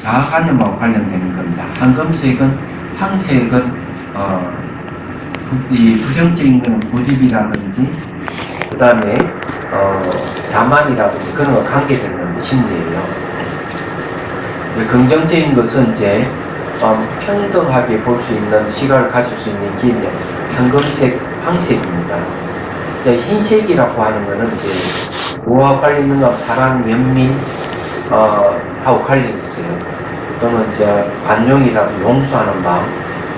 자아관념하고 관련되는 겁니다. 황금색은 황색은 이 부정적인 것은 고집이라든지 그 다음에 자만이라든지 그런 거 관계되는 심리예요. 긍정적인 것은 이제 평등하게 볼 수 있는 시각을 가질 수 있는 게 이제 황금색, 황색입니다. 흰색이라고 하는 것은 이제 뭐와 관련 있는가 사랑, 연민 하고 관련이 있어요. 또는 이제 관용이라도 용서하는 마음,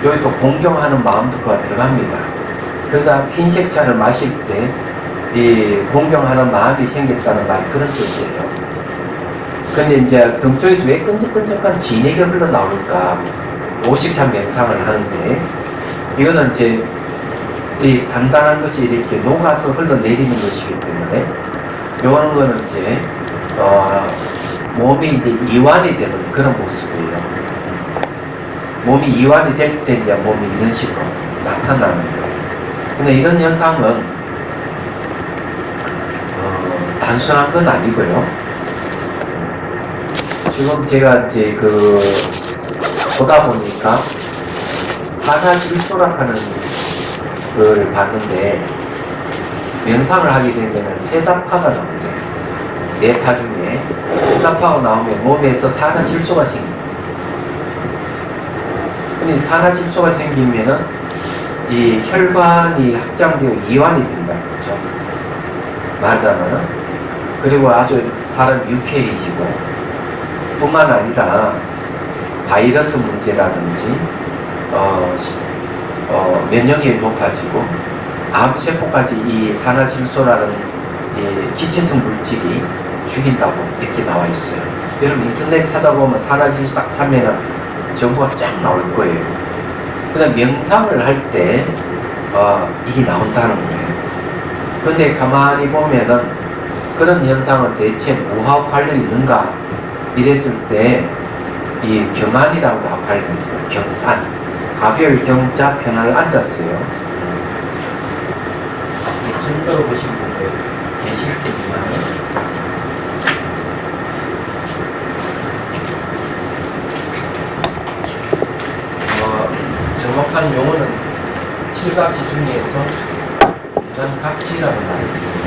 여기 또 공경하는 마음도 그가 들어갑니다. 그래서 흰색 차를 마실 때 이 공경하는 마음이 생겼다는 말이 그런 뜻이에요. 근데 이제 등 쪽에서 왜 끈적끈적한 진액이 흘러나올까? 50차 명상을 하는데 이거는 이제 이 단단한 것이 이렇게 녹아서 흘러내리는 것이기 때문에 요런 거는 이제 몸이 이제 이완이 되는 그런 모습이에요. 몸이 이완이 될 때 이제 몸이 이런 식으로 나타나는 거예요. 근데 이런 현상은 단순한 건 아니고요. 지금 제가 이제 보다 보니까 사사질소라하는 걸 봤는데 명상을 하게 되면 세다파가 나오는데 뇌파 중에 세다파가 나오면 몸에서 산화질소가 생깁니다. 근데 산화질소가 생기면은 이 혈관이 확장되고 이완이 된다. 그렇죠? 말하자면은 그리고 아주 사람 유쾌해지고 뿐만 아니라 바이러스 문제라든지 면역력이 높아지고 암세포까지 이 산화질소라는 이 기체성 물질이 죽인다고 이렇게 나와 있어요. 여러분 인터넷 찾아보면 산화질소 딱 찾으면 정보가 쫙 나올 거예요. 그다음 명상을 할 때 이게 나온다는 거예요. 근데 가만히 보면은 그런 현상은 대체 뭐하고 관련이 있는가 이랬을 때 이 경안이라고 관련이 있어요. 경안. 가별 경자 편안을 앉았어요. 절대로 보신 분들 계실 테지만 정확한 용어는 칠각지 중에서 부전각지라는 말이 있습니다.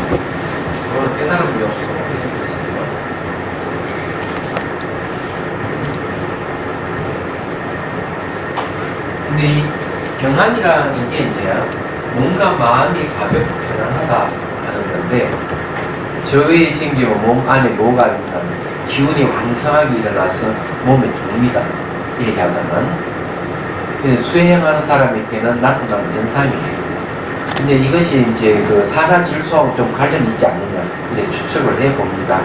그걸 깨달음 요소 이런 뜻이에요. 근데 이 경안이라는 게 이제 뭔가 마음이 가볍고 편안하다 하는 건데 저의 생기면 몸 안에 뭐가 있냐면 기운이 왕성하게 일어나서 몸에 듭니다. 얘기하자면 수행하는 사람에게는 나타나는 현상이에요. 근데 이것이 이제 산화질소하고 좀 관련이 있지 않느냐 이렇게 추측을 해봅니다.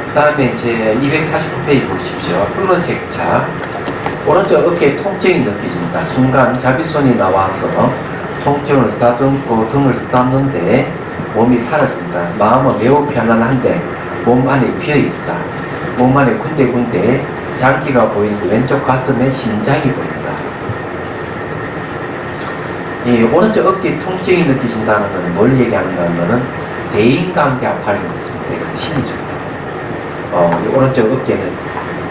그 다음에 이제 249페이지 보십시오. 붉은색 차. 오른쪽 어깨에 통증이 느껴진다. 순간 자비손이 나와서 통증을 쓰다듬고 등을 쓰다듬는데 몸이 사라진다. 마음은 매우 편안한데 몸 안에 비어있다. 몸 안에 군데군데 장기가 보이는데 왼쪽 가슴에 심장이 보인다. 이 오른쪽 어깨에 통증이 느껴진다는 것은 뭘 얘기하는가 하면은 대인관계와 관련이 있습니다. 이건 심리적이다. 이 오른쪽 어깨는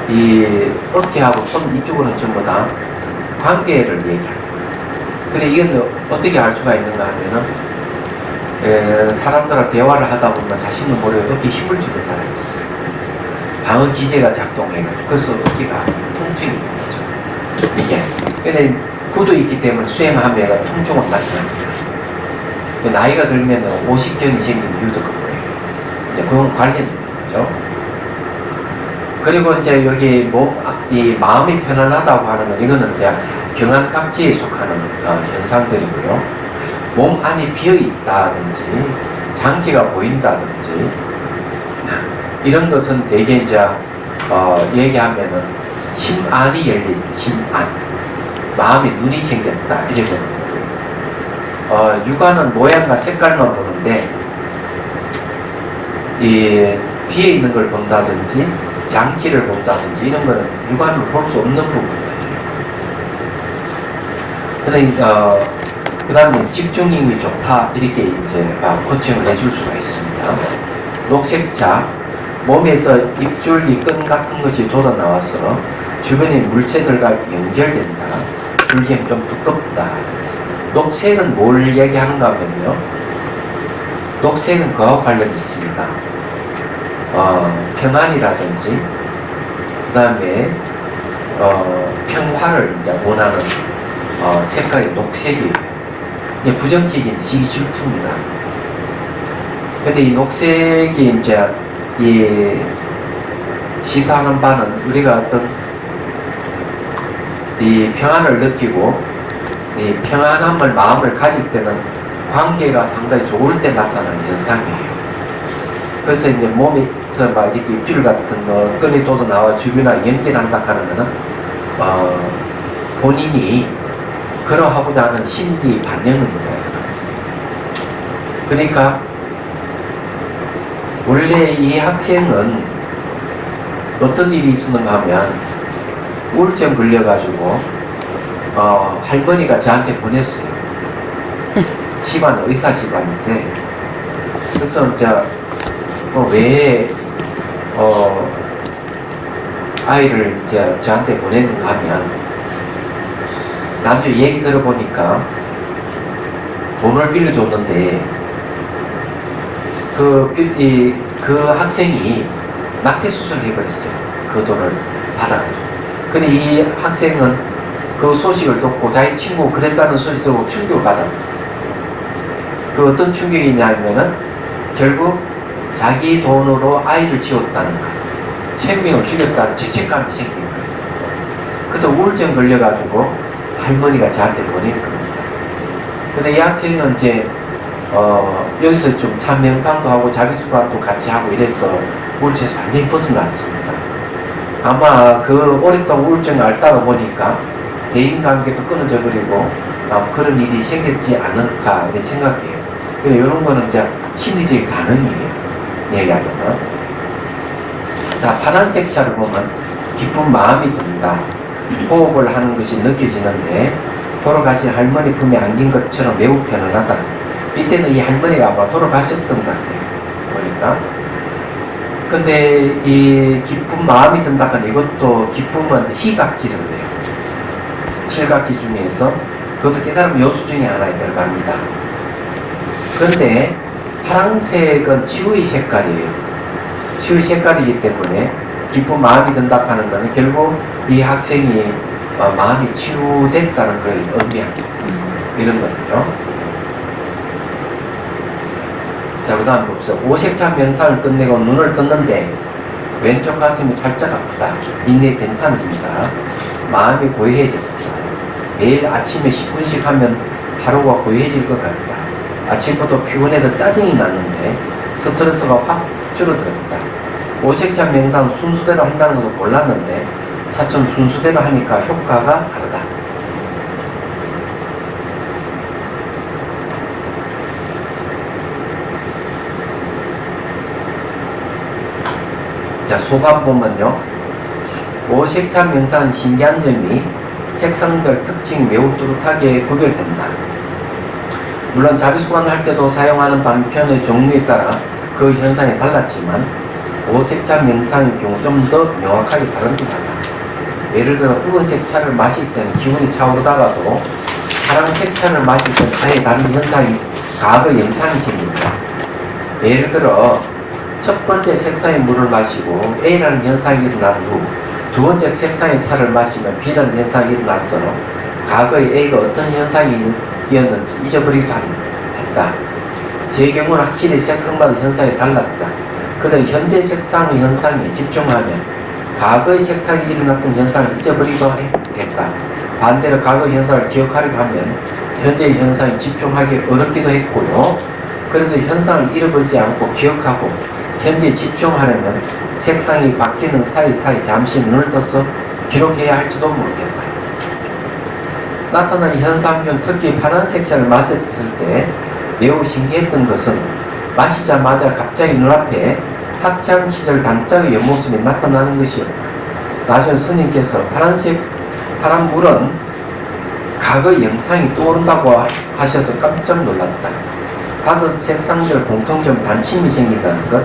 이 어깨하고 손 이쪽으로는 전부 다 관계를 얘기합니다. 근데 이건 어떻게 알 수가 있는가 하면은 사람들과 대화를 하다 보면 자신도 모르게 어깨에 힘을 주는 사람이 있어요. 방어 기제가 작동해가지고 그래서 어깨가 통증이 있는 거죠. 이게 근데 구도 있기 때문에 수행하면 통증은 나타납니다. 나이가 들면 50견이 생기는 이유도 그거예요. 이제 그건 관련된 거죠. 그리고 이제 여기 이 마음이 편안하다고 하는 건 이거는 이제 경안각지에 속하는 현상들이고요. 몸 안이 비어 있다든지 장기가 보인다든지 이런 것은 대개 이제 얘기하면은 심안이 열린 심안. 마음이 눈이 생겼다 이렇게 되는 거예요. 육안은 모양과 색깔만 보는데 이 비어 있는 걸 본다든지 장기를 본다든지 이런 거는 육안으로 볼 수 없는 부분이에요. 그 다음에 집중력이 좋다 이렇게 이제 코칭을 해줄 수가 있습니다. 녹색차 몸에서 입줄기 끈 같은 것이 돋아나와서 주변의 물체들과 연결된다. 줄기는 좀 두껍다. 녹색은 뭘 얘기하는가 하면요. 녹색은 그와 관련이 있습니다. 평안이라든지 그 다음에 평화를 이제 원하는 색깔이 녹색이에요. 이게 부정적인 시기 질투입니다. 근데 이 녹색이 이제 이 시사하는 바는 우리가 어떤 이 평안을 느끼고 이 평안함을 마음을 가질 때는 관계가 상당히 좋을 때 나타나는 현상이에요. 그래서 이제 몸에서 막 이렇게 입줄 같은 거 끈이 돋아나와 주변에 연결한다 하는 거는 본인이 그러하고자 하는 심리 반영입니다. 그러니까 원래 이 학생은 어떤 일이 있었는가 하면 우울증 걸려가지고 할머니가 저한테 보냈어요. 집안 의사 집안인데 그래서 이제 왜 아이를 이제 저한테 보냈는가 하면 나중에 얘기 들어보니까 돈을 빌려줬는데 그 학생이 낙태 수술을 해버렸어요. 그 돈을 받아가지고. 근데 이 학생은 그 소식을 듣고 자기 친구 그랬다는 소식 듣고 충격을 받았어요. 그 어떤 충격이냐면은 결국 자기 돈으로 아이를 지웠다는 거, 생명을 죽였다는 죄책감이 생긴 거예요. 그래서 우울증 걸려가지고 할머니가 저한테 보낸 겁니다. 근데 이 학생은 이제 여기서 좀 참 명상도 하고 자기수반도 같이 하고 이래서 우울증에서 완전히 벗어났습니다. 아마 그 오랫동안 우울증을 앓다가 보니까 대인관계도 끊어져 버리고 그런 일이 생겼지 않을까 이렇게 생각해요. 이런 거는 이제 심리적인 반응이에요. 얘기하자면. 자, 파란색 차를 보면 기쁜 마음이 든다. 호흡을 하는 것이 느껴지는데 돌아가신 할머니 품에 안긴 것처럼 매우 편안하다. 이때는 이 할머니가 아마 돌아가셨던 것 같아요. 보니까. 근데 이 기쁜 마음이 든다는 이것도 기쁨은 희각지를 해요. 칠각지 중에서 그것도 깨달음 요수 중에 하나에 들어갑니다. 그런데 파란색은 치유의 색깔이에요. 치유의 색깔이기 때문에 기쁜 마음이 든다 하는 것은 결국 이 학생이 마음이 치유됐다는 걸 의미합니다. 이런 거죠. 자, 그 다음 봅시다. 오색찬 명상을 끝내고 눈을 떴는데 왼쪽 가슴이 살짝 아프다. 이내 괜찮습니다. 마음이 고요해졌다. 매일 아침에 10분씩 하면 하루가 고요해질 것 같다. 아침부터 피곤해서 짜증이 났는데 스트레스가 확 줄어들었다. 오색찬 명상 순수대로 한다는 것도 몰랐는데 차츰 순수대로 하니까 효과가 다르다. 자, 소감 보면요. 오색찬 명상은 신기한 점이 색상별 특징이 매우 뚜렷하게 구별된다. 물론 자비수관을 할 때도 사용하는 단편의 종류에 따라 그 현상이 달랐지만 오색차 명상의 경우 좀 더 명확하게 다른 듯하다. 예를 들어 붉은색 차를 마실 때는 기분이 차오르다가도 파란색 차를 마실 때는 아예 다른 현상이 과거 영상이 생깁니다. 예를 들어 첫 번째 색상의 물을 마시고 A라는 현상이 일어난 후 두 번째 색상의 차를 마시면 B라는 현상이 일어났어 과거에 A가 어떤 현상이었는지 잊어버리기도 했다. 제 경우는 확실히 색상마다 현상이 달랐다. 그러나 현재 색상의 현상에 집중하면 과거의 색상이 일어났던 현상을 잊어버리기도 했다. 반대로 과거 현상을 기억하려고 하면 현재의 현상에 집중하기 어렵기도 했고요. 그래서 현상을 잃어버리지 않고 기억하고 현재에 집중하려면 색상이 바뀌는 사이사이 잠시 눈을 떠서 기록해야 할지도 모르겠다. 나타난 현상 중 특히 파란색 차를 마셨을 때 매우 신기했던 것은 마시자마자 갑자기 눈앞에 학창시절 단짝의 옆모습이 나타나는 것이었다. 나중에 스님께서 파란 물은 과거의 영상이 떠오른다고 하셔서 깜짝 놀랐다. 5 색상별 공통점 단침이 생긴다는 것,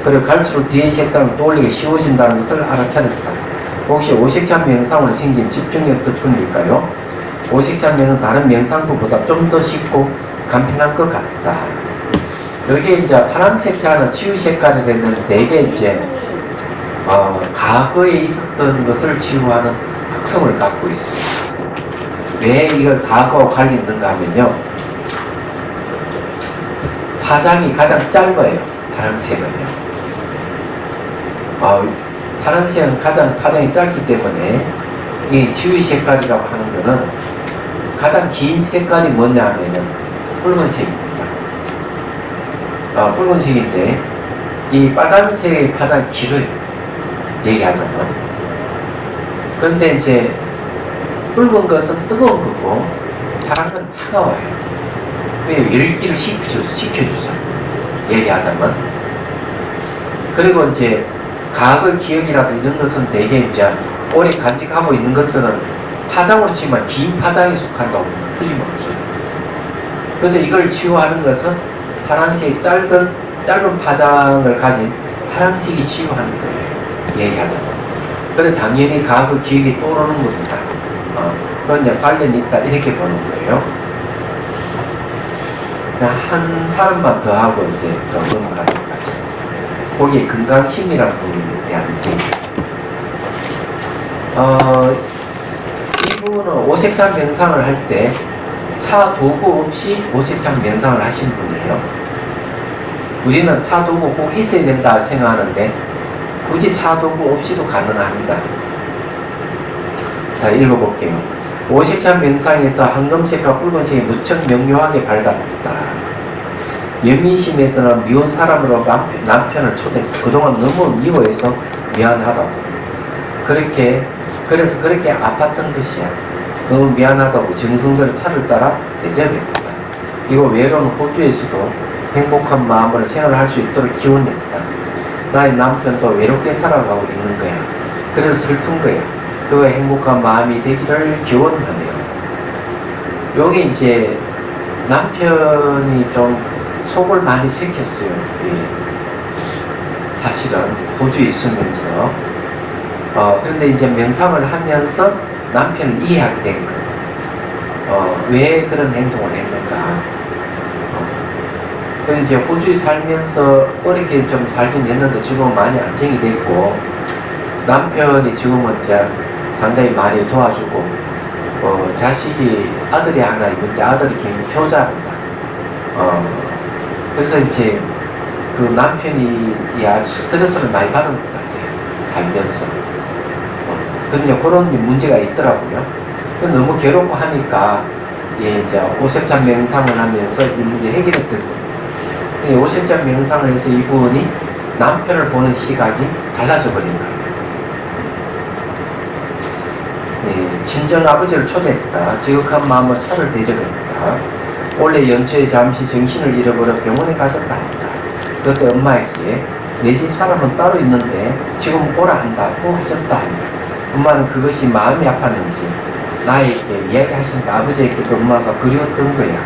그리고 갈수록 뒤의 색상을 떠올리기 쉬워진다는 것을 알아차렸다. 혹시 오색찬 명상으로 생긴 집중력 덕분일까요? 오색찬 명은 다른 명상법보다 좀 더 쉽고 간편한 것 같다. 여기에 이제 파란색 자는 치유 색깔이 되면 대개 이제 과거에 있었던 것을 치유하는 특성을 갖고 있어요. 왜 이걸 과거와 관련이 있는가 하면요. 파장이 가장 짧아요. 파란색은요. 파란색은 가장 파장이 짧기 때문에 이 치유 색깔이라고 하는 거는 가장 긴 색깔이 뭐냐 하면은 붉은색입니다. 붉은색인데 이 빨간색의 파장이 길어요. 얘기하자면. 그런데 이제 붉은 것은 뜨거운 거고 파란 건 차가워요. 왜 열기를 식혀주죠. 얘기하자면. 그리고 이제 과거 기억이라도 이런 것은 대개 이제 오래 간직하고 있는 것들은 파장으로 치면 긴 파장에 속한다고 틀림없어요. 그래서 이걸 치유하는 것은 파란색 짧은 파장을 가진 파란색이 치유하는 거예요. 얘기하자면. 그래 당연히 과거 기억이 떠오르는 겁니다. 그건 이제 관련이 있다 이렇게 보는 거예요. 한 사람만 더 하고 이제 더 넘어가도록 하죠. 거기에 건강심이라는 부분에 대한 이 부분은 오색찬 명상을 할 때 차 도구 없이 오색찬 명상을 하신 분이에요. 우리는 차 도구 꼭 있어야 된다 생각하는데 굳이 차 도구 없이도 가능합니다. 자, 읽어볼게요. 오색찬 명상에서 황금색과 붉은색이 무척 명료하게 밝았다. 영민심에서는 미운 사람으로 남편을 초대했어. 그동안 너무 미워해서 미안하다고. 그래서 그렇게 아팠던 것이야. 너무 미안하다고 정성스레 차를 따라 대접했다. 이거 외로운 호주에서도 행복한 마음으로 생활할 수 있도록 기원했다. 나의 남편도 외롭게 살아가고 있는 거야. 그래서 슬픈 거야. 그의 행복한 마음이 되기를 기원하네요. 여기 이제 남편이 좀 속을 많이 삭혔어요. 사실은 호주에 있으면서 그런데 이제 명상을 하면서 남편을 이해하게 된 거예요. 왜 그런 행동을 했는가. 그래서 이제 호주에 살면서 어렵게 좀 살긴 했는데 지금은 많이 안정이 됐고 남편이 지금은 이제 상당히 많이 도와주고 자식이 아들이 하나 있는데 아들이 굉장히 효자입니다. 그래서 이제 그 남편이 아주 스트레스를 많이 받은 것 같아요. 살면서. 그래서 이제 그런 문제가 있더라고요. 너무 괴롭고 하니까 이제 오색찬 명상을 하면서 이 문제 해결했던 거예요. 오색찬 명상을 해서 이분이 남편을 보는 시각이 달라져 버린 거예요. 친정 아버지를 초대했다. 지극한 마음으로 차를 대접했다. 원래 연초에 잠시 정신을 잃어버려 병원에 가셨다 했다. 그때 엄마에게 내 집 사람은 따로 있는데 지금 오라 한다고 하셨다 한다. 엄마는 그것이 마음이 아팠는지 나에게 이야기하시니까 아버지에게도 엄마가 그리웠던 거야.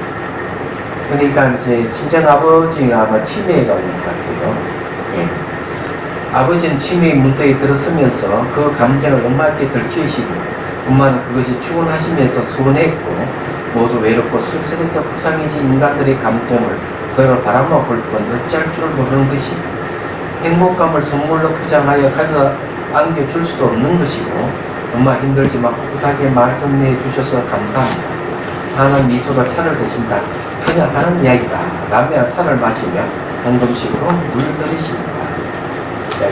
그러니까 이제 친정 아버지가 아마 치매가 온 것 같아요. 아버지는 치매의 문턱에 들었으면서 그 감정을 엄마께 들키시고 엄마는 그것이 추원하시면서 서운했고 모두 외롭고 쓸쓸해서 불쌍해진 인간들의 감정을 서로 바라봐 볼 뿐 어찌할 줄 모르는 것이 행복감을 선물로 포장하여 가져다 안겨줄 수도 없는 것이고 엄마 힘들지만 꿋꿋하게 말씀해 주셔서 감사합니다. 하는 미소로 차를 드신다. 그냥 하는 이야기다. 라며 차를 마시며 한금식으로 물 들이십니다.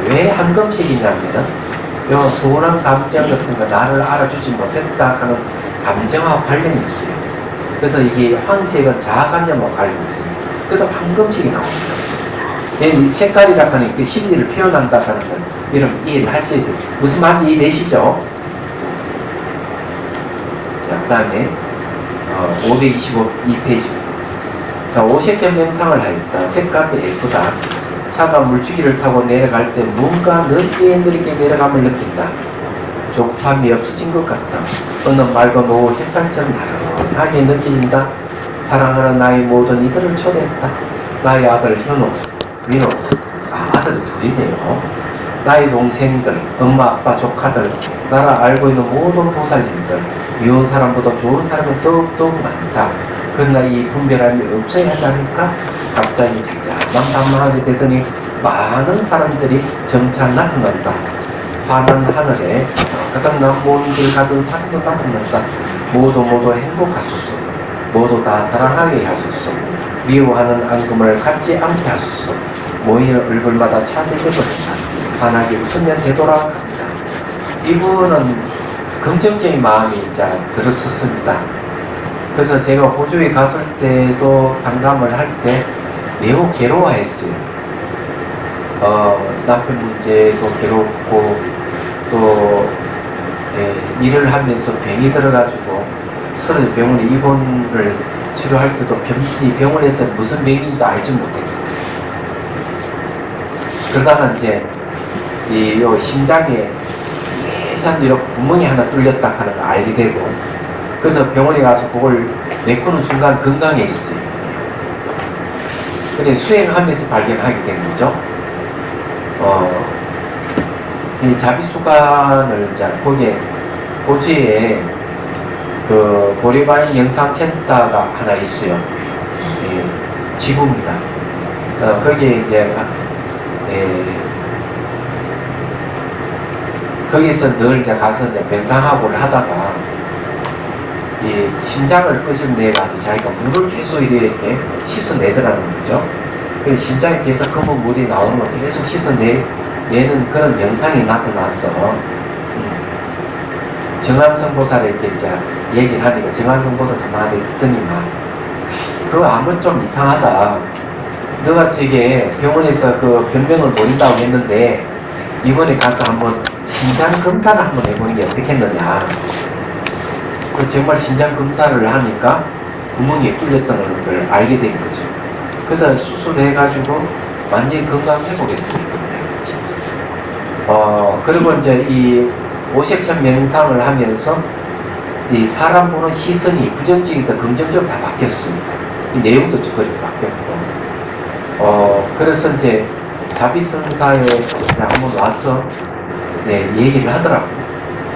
왜 한금식이냐면은 요 소원한 감정 같은 거 나를 알아주지 못했다 하는 감정과 관련이 있어요. 그래서 이게 황색은 자아관념과 관련이 있습니다. 그래서 황금색이 나옵니다. 이 색깔이라 하는 그 심리를 표현한다 하는 건 여러분 이해를 하셔야 돼요. 무슨 말인지 이해되시죠? 자, 그 다음에 525페이지. 자, 오색찬 명상을 하였다. 색깔도 예쁘다. 차가 물주기를 타고 내려갈 때 뭔가 느끼게 내려감을 느낀다. 조급함이 없어진 것 같다. 어느 맑은 오후 햇살처럼 나른하게 느껴진다. 사랑하는 나의 모든 이들을 초대했다. 나의 아들 현우, 민호. 아들이 드리네요. 나의 동생들, 엄마, 아빠, 조카들, 나라 알고 있는 모든 보살님들, 미운 사람보다 좋은 사람은 더욱더욱 많다. 그러나 이 분별함이 없어야 하지 않을까? 갑자기 잠잠하게 되더니 많은 사람들이 점차 나타난다. 환한 하늘에 가득난 먼길 가득 사람도 나타난다. 모두 행복하소서. 모두 다 사랑하게 하소서. 미워하는 앙금을 갖지 않게 하소서. 모이는 얼굴마다 차대져버린다. 환하게 웃으면 되돌아간다. 이분은 긍정적인 마음이 이제 들었었습니다. 그래서 제가 호주에 갔을 때도 상담을 할 때 매우 괴로워했어요. 남편 문제도 괴롭고 또 일을 하면서 병이 들어가지고 서로 병원에 입원을 치료할 때도 이 병원에서 무슨 병인지도 알지 못했어요. 그러다가 이제 이 심장에 예산 이렇게 구멍이 하나 뚫렸다 하는 걸 알게 되고, 그래서 병원에 가서 그걸 메꾸는 순간 건강해졌어요. 그래 수행하면서 발견하게 된 거죠. 이 자비수관을 이제 거기에 호주에 그 보리바인 영상센터가 하나 있어요. 지구입니다. 거기에 이제 거기서 늘 이제 가서 이제 명상하고를 하다가 이 심장을 끄집내가지고 자기가 물을 계속 이렇게 씻어내더라는 거죠. 그 심장에 계속 검은 물이 나오는 걸 계속 씻어내는 그런 영상이 나타나서 정한성 보살에게 이제 얘기를 하니까 정한성 보살 가만히 듣더니만 그거 아무 좀 이상하다. 너가 저게 병원에서 그 변명을 모른다고 했는데 이번에 가서 한번 심장 검사를 한번 해보는 게 어떻겠느냐. 그 정말 심장 검사를 하니까 구멍이 뚫렸다는 걸 알게 된 거죠. 그래서 수술을 해가지고 완전히 건강 회복했어요. 그리고 이제 이 오색천 명상을 하면서 이 사람 보는 시선이 부정적이다 긍정적으로 다 바뀌었습니다. 이 내용도 그렇게 바뀌었고, 그래서 이제 자비선사에 한번 와서 얘기를 하더라고요.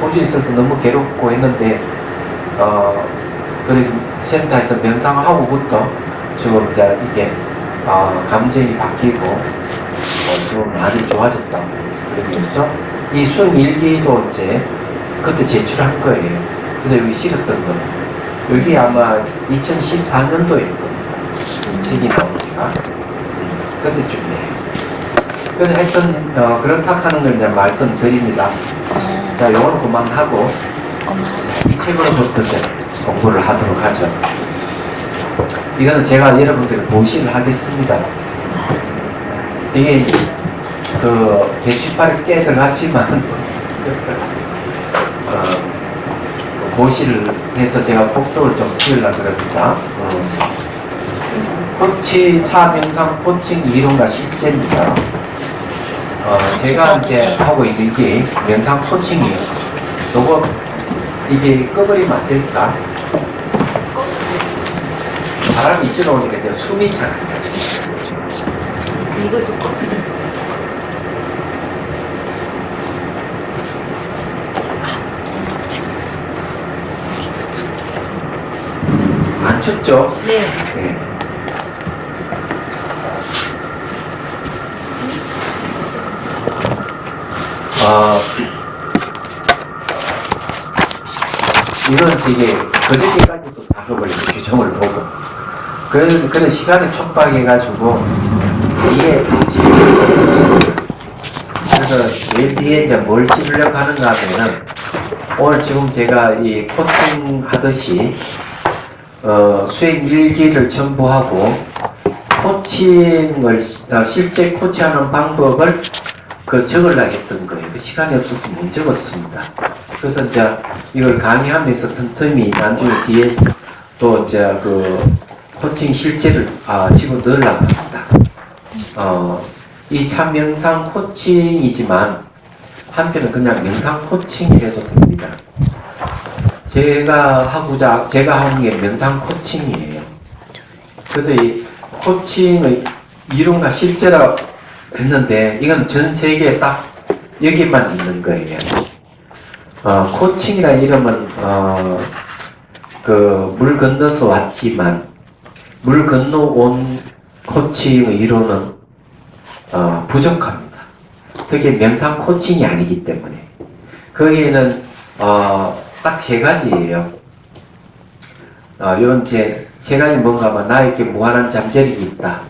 호주에서도 너무 괴롭고 했는데 그래서 센터에서 명상하고부터 지금 이제 이게 감정이 바뀌고 좀 많이 좋아졌다. 그래서 이 수행일기도 이제 그때 제출한 거예요. 그래서 여기 실었던 거. 여기 아마 2014년도에 겁니다. 책이 나오니까 그때쯤이에요. 그래서 하여튼 그렇다 하는 걸 이제 말씀드립니다. 자, 요거는 그만하고 이 책으로부터 이제 공부를 하도록 하죠. 이거는 제가 여러분들에게 보시를 하겠습니다. 이게 그 게시판에 깨들 같지만 고시를 해서 제가 복도를 좀 치우려고 그럽니다. 코치 차명상 코칭 이론과 실제입니다. 제가 이제 하고 있는 게 명상 코칭이에요. 요거 이게 꺼버리면 안 될까? 바람이 이쪽으로 오니까 제가 숨이 차갔어. 이것도 커피. 안 춥죠? 네. 네. 이건 되게 그저께까지도 다 그걸로 규정을 보고 그런 시간을 촉박해가지고 이게 다시 그래서 내일 뒤에 이제 뭘 씹으려고 하는가 하면은 오늘 지금 제가 이 코칭 하듯이 수행 일기를 첨부하고 코칭을 실제 코치하는 방법을 적으려고 했던 거예요. 그 시간이 없어서 못 적었습니다. 그래서 이제 이걸 강의하면서 틈틈이 나중에 뒤에 또 이제 코칭 실제를 집어 넣으려고 합니다. 이 참 명상 코칭이지만 한편은 그냥 명상 코칭이 돼도 됩니다. 제가 하는 게 명상 코칭이에요. 그래서 이 코칭의 이론과 실제라 했는데 이건 전 세계에 딱 여기만 있는 거예요. 코칭이라는 이름은 그 물 건너서 왔지만 물 건너온 코칭의 이론은 부족합니다. 특히 명상 코칭이 아니기 때문에 거기에는 딱 세 가지예요. 이런 세 가지 뭔가 하면 나에게 무한한 잠재력이 있다.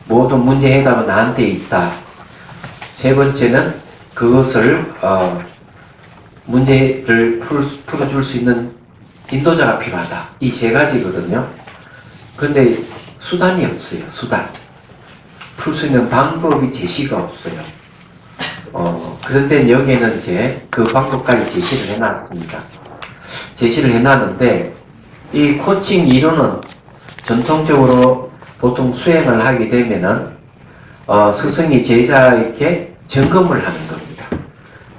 모든 문제 해답은 나한테 있다. 세 번째는 그것을 문제를 풀어줄 수 있는 인도자가 필요하다. 이 세 가지거든요. 근데 수단이 없어요. 수단. 풀 수 있는 방법이 제시가 없어요. 그런데 여기에는 이제 그 방법까지 제시를 해놨습니다. 제시를 해놨는데 이 코칭 이론은 전통적으로 보통 수행을 하게 되면은 스승이 제자에게 점검을 하는 겁니다.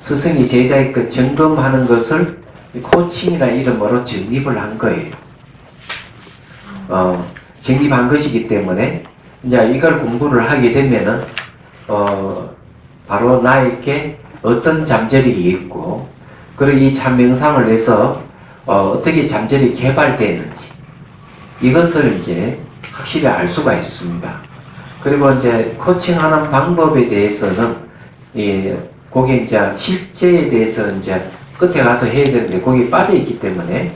스승이 제자에게 점검하는 것을 코칭이라는 이름으로 정립을 한 거예요. 정립한 것이기 때문에 이제 이걸 공부를 하게 되면은 바로 나에게 어떤 잠재력이 있고 그리고 이 참명상을 해서 어떻게 잠재력이 개발되는지 이것을 이제 확실히 알 수가 있습니다. 그리고 이제 코칭하는 방법에 대해서는 거기 이제 실제에 대해서 이제 끝에 가서 해야 되는데 거기 빠져 있기 때문에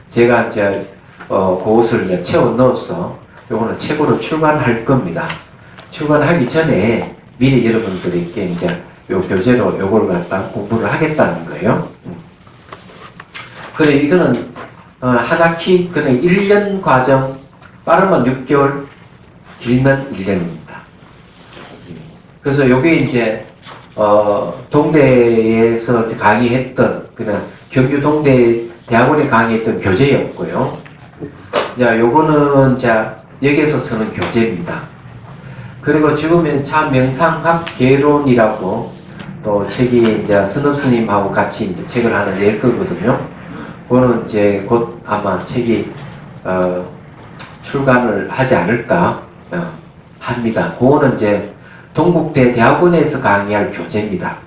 제가 이제 그것을 이제 채워 넣어서 요거는 책으로 출간할 겁니다. 출간하기 전에 미리 여러분들에게 이제 요 교재로 요걸 갖다 공부를 하겠다는 거예요. 그래 이거는 한 학기 그냥 1년 과정 빠르면 6개월 길면 1년입니다. 그래서 요게 이제 동대에서 강의했던 그냥 경주 동대 대학원에 강의했던 교재였고요. 자, 요거는 자 여기에서 쓰는 교재입니다. 그리고 지금은 참 명상학 개론이라고 또 책이 이제 선업 스님하고 같이 이제 책을 하나 낼 거거든요. 그거는 이제 곧 아마 책이 출간을 하지 않을까 합니다. 그거는 이제 동국대 대학원에서 강의할 교재입니다.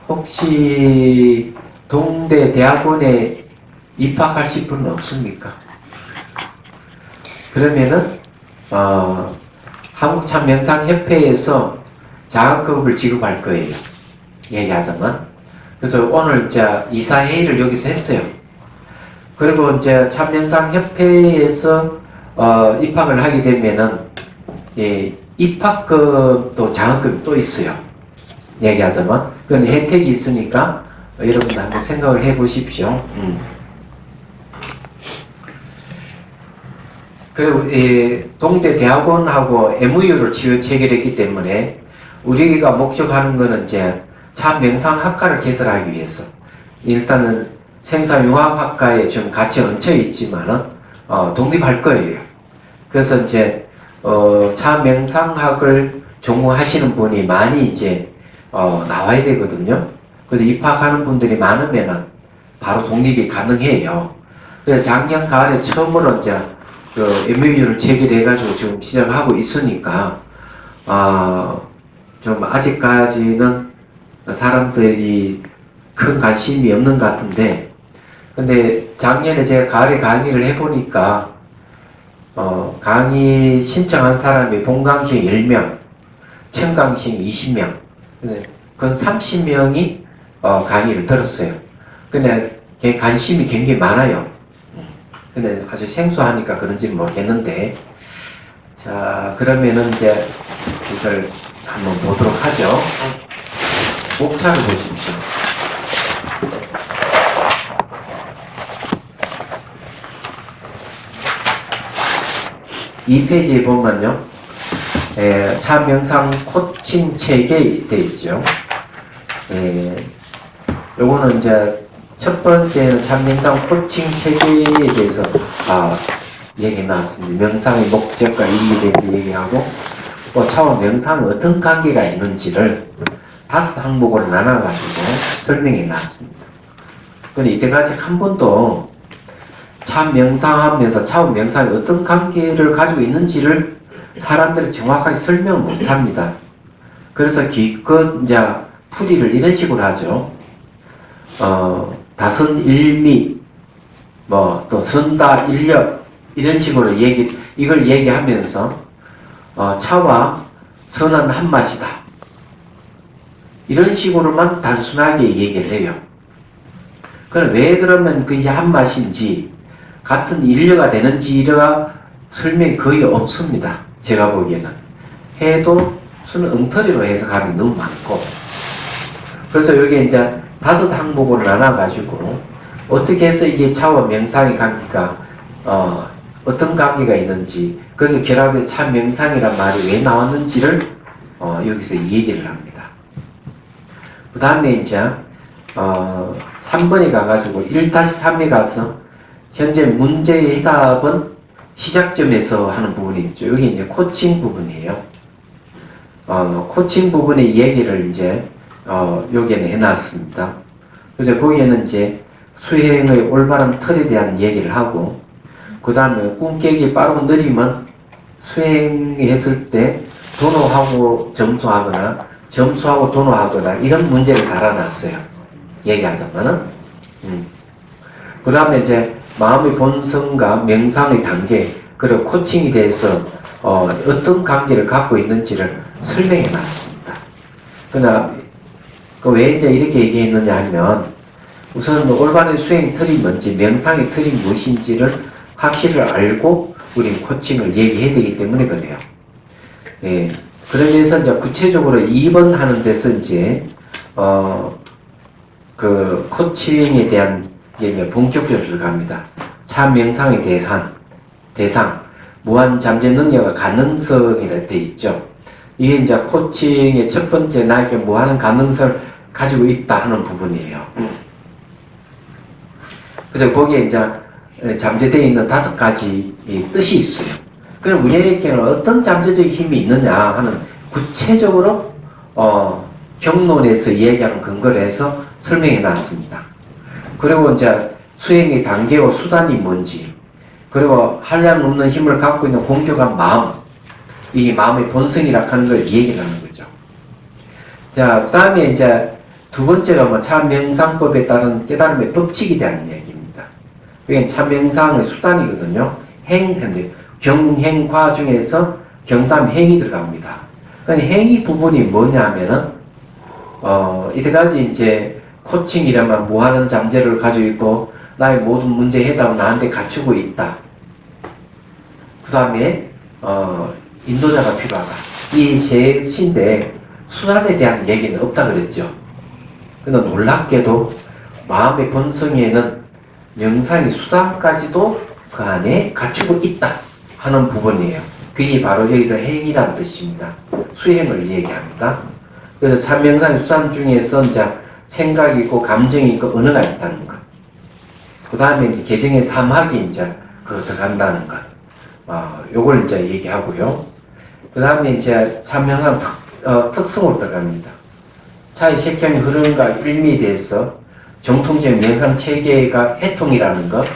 혹시 동대 대학원에 입학하실 분 없습니까? 그러면은 한국참명상협회에서 장학금을 지급할 거예요. 얘기하자면. 그래서 오늘 이제 이사회의를 여기서 했어요. 그리고 이제 참명상협회에서 입학을 하게 되면은 입학금도 장학금이 또 있어요. 얘기하자면. 그건 혜택이 있으니까 여러분 한번 생각을 해 보십시오. 그리고 동대 대학원하고 MOU를 체결했기 때문에 우리가 목적하는 거는 이제 참명상학과를 개설하기 위해서 일단은 생사융합학과에 좀 같이 얹혀 있지만은 독립할 거예요. 그래서 이제 참명상학을 전공하시는 분이 많이 이제 나와야 되거든요. 그래서 입학하는 분들이 많으면은 바로 독립이 가능해요. 그래서 작년 가을에 처음으로 이제 그 MOU를 체결해가지고 지금 시작하고 있으니까 좀 아직까지는 사람들이 큰 관심이 없는 것 같은데 근데 작년에 제가 가을에 강의를 해보니까 강의 신청한 사람이 본강생 10명, 청강생 20명 그건 30명이 강의를 들었어요. 근데 관심이 굉장히 많아요. 근데 아주 생소하니까 그런지는 모르겠는데 자 그러면은 이제 이걸 한번 보도록 하죠. 목차를 보십시오. 이 페이지에 보면요 참명상 코칭 책에 되어 있죠. 요거는 이제 첫 번째는 참명상 코칭 체계에 대해서 얘기 나왔습니다. 명상의 목적과 의미에 대해 얘기하고 또 차후 명상은 어떤 관계가 있는지를 5항목으로 나눠가지고 설명해 놨습니다. 근데 이때까지 한 번도 참 명상하면서 차후 명상이 어떤 관계를 가지고 있는지를 사람들이 정확하게 설명 못 합니다. 그래서 기껏 이제 풀이를 이런 식으로 하죠. 다선 일미, 뭐 또 선다 일력 이런 식으로 이걸 얘기하면서 차와 선은 한 맛이다. 이런 식으로만 단순하게 얘기를 해요. 그럼 왜 그러면 그게 한 맛인지 같은 인류가 되는지가 설명이 거의 없습니다. 제가 보기에는. 해도 수는 엉터리로 해석하는 게 너무 많고. 그래서 여기 이제 5 항목으로 나눠가지고 어떻게 해서 이게 차와 명상의 관계가 어떤 관계가 있는지, 그래서 결합의 차 명상이란 말이 왜 나왔는지를 여기서 얘기를 합니다. 그 다음에 이제 3번에 가가지고 1-3에 가서 현재 문제의 해답은 시작점에서 하는 부분이 있죠. 여기 이제 코칭 부분이에요. 코칭 부분의 얘기를 이제 여기에는 해놨습니다. 그래서 거기에는 이제 수행의 올바른 틀에 대한 얘기를 하고, 그 다음에 꿈 깨기 빠르고 느리면 수행했을 때 도노하고 점수하거나 점수하고 도노하거나 이런 문제를 달아놨어요. 얘기하자면은. 그 다음에 이제 마음의 본성과 명상의 단계, 그리고 코칭에 대해서 어떤 관계를 갖고 있는지를 설명해 놨습니다. 그러나 왜 이제 이렇게 얘기했느냐 하면, 우선 올바른 수행 틀이 뭔지, 명상의 틀이 무엇인지를 확실히 알고 우리 코칭을 얘기해야 되기 때문에 그래요. 예. 그러면서 이제 구체적으로 2번 하는 데서 이제 그 코칭에 대한 이제 본격적으로 들어갑니다. 참 명상의 대상, 무한 잠재 능력과 가능성이라 돼 있죠. 이게 이제 코칭의 첫 번째 나에게 무한한 가능성을 가지고 있다 하는 부분이에요. 그래서 거기에 이제 잠재되어 있는 5가지 뜻이 있어요. 그럼 우리에게는 어떤 잠재적 힘이 있느냐 하는 구체적으로 경론에서 이야기하는 근거를 해서 설명해 놨습니다. 그리고 이제 수행의 단계와 수단이 뭔지, 그리고 한량 없는 힘을 갖고 있는 공격한 마음, 이게 마음의 본성이라 하는 걸 얘기를 하는 거죠. 자, 그 다음에 이제 2번째가 뭐 참명상법에 따른 깨달음의 법칙에 대한 이야기입니다. 이게 참명상의 수단이거든요. 경행과 중에서 경담 행이 들어갑니다. 그러니까 행위 부분이 뭐냐면은, 이때까지 이제 코칭이라면 무한한 잠재를 가지고 있고, 나의 모든 문제 해답은 나한테 갖추고 있다. 그 다음에, 인도자가 필요하다. 이 셋인데, 수단에 대한 얘기는 없다 그랬죠. 근데 놀랍게도, 마음의 본성에는 명상의 수단까지도 그 안에 갖추고 있다 하는 부분이에요. 그게 바로 여기서 행이라는 뜻입니다. 수행을 얘기합니다. 그래서 참명상의 수단 중에서 이제 생각이 있고 감정이 있고 언어가 있다는 것. 그 다음에 이제 개정의 삼학이 이제 들어간다는 것. 요걸 이제 얘기하고요. 그 다음에 이제 참명상 특성으로 들어갑니다. 차의 색형의 흐름과 일미에 대해서 정통적인 명상 체계가 해통이라는 것,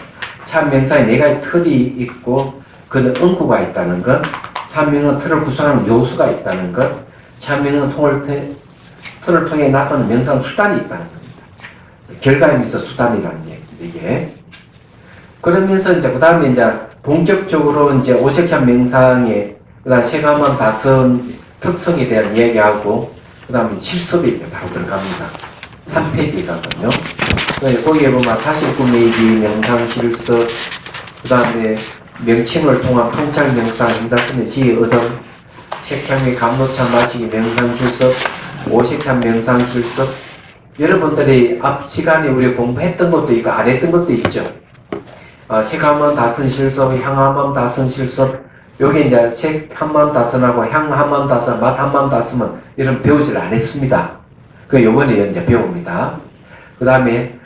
참명상에 4가지 틀이 있고 그 응구가 있다는 것, 참명은 틀을 구성하는 요소가 있다는 것, 참명은 틀을 통해 나타나는 명상 수단이 있다는 겁니다. 결과에 있어 수단이라는 얘기입니다. 이게. 그러면서 이제 그 다음에 이제 본격적으로 이제 오색한 명상의 그다음 세감한 다선 특성에 대한 이야기하고 그 다음에 실습이 바로 들어갑니다. 3페이지거든요. 거기에 보면 다실구매기 명상 실습, 그 다음에 명칭을 통한 통찰 명상, 인다스의 지혜 얻음, 색향의 감로차 마시기 명상 실습, 오색한 명상 실습. 여러분들이 앞 시간에 우리 공부했던 것도 있고 안 했던 것도 있죠. 색한번 다선 실습, 향한번 다선 실습. 여기 이제 색 한번 다선하고 향 한번 다선, 맛 한번 다선은 이런 배우질 안 했습니다. 그 요번에 이제 배웁니다. 그 다음에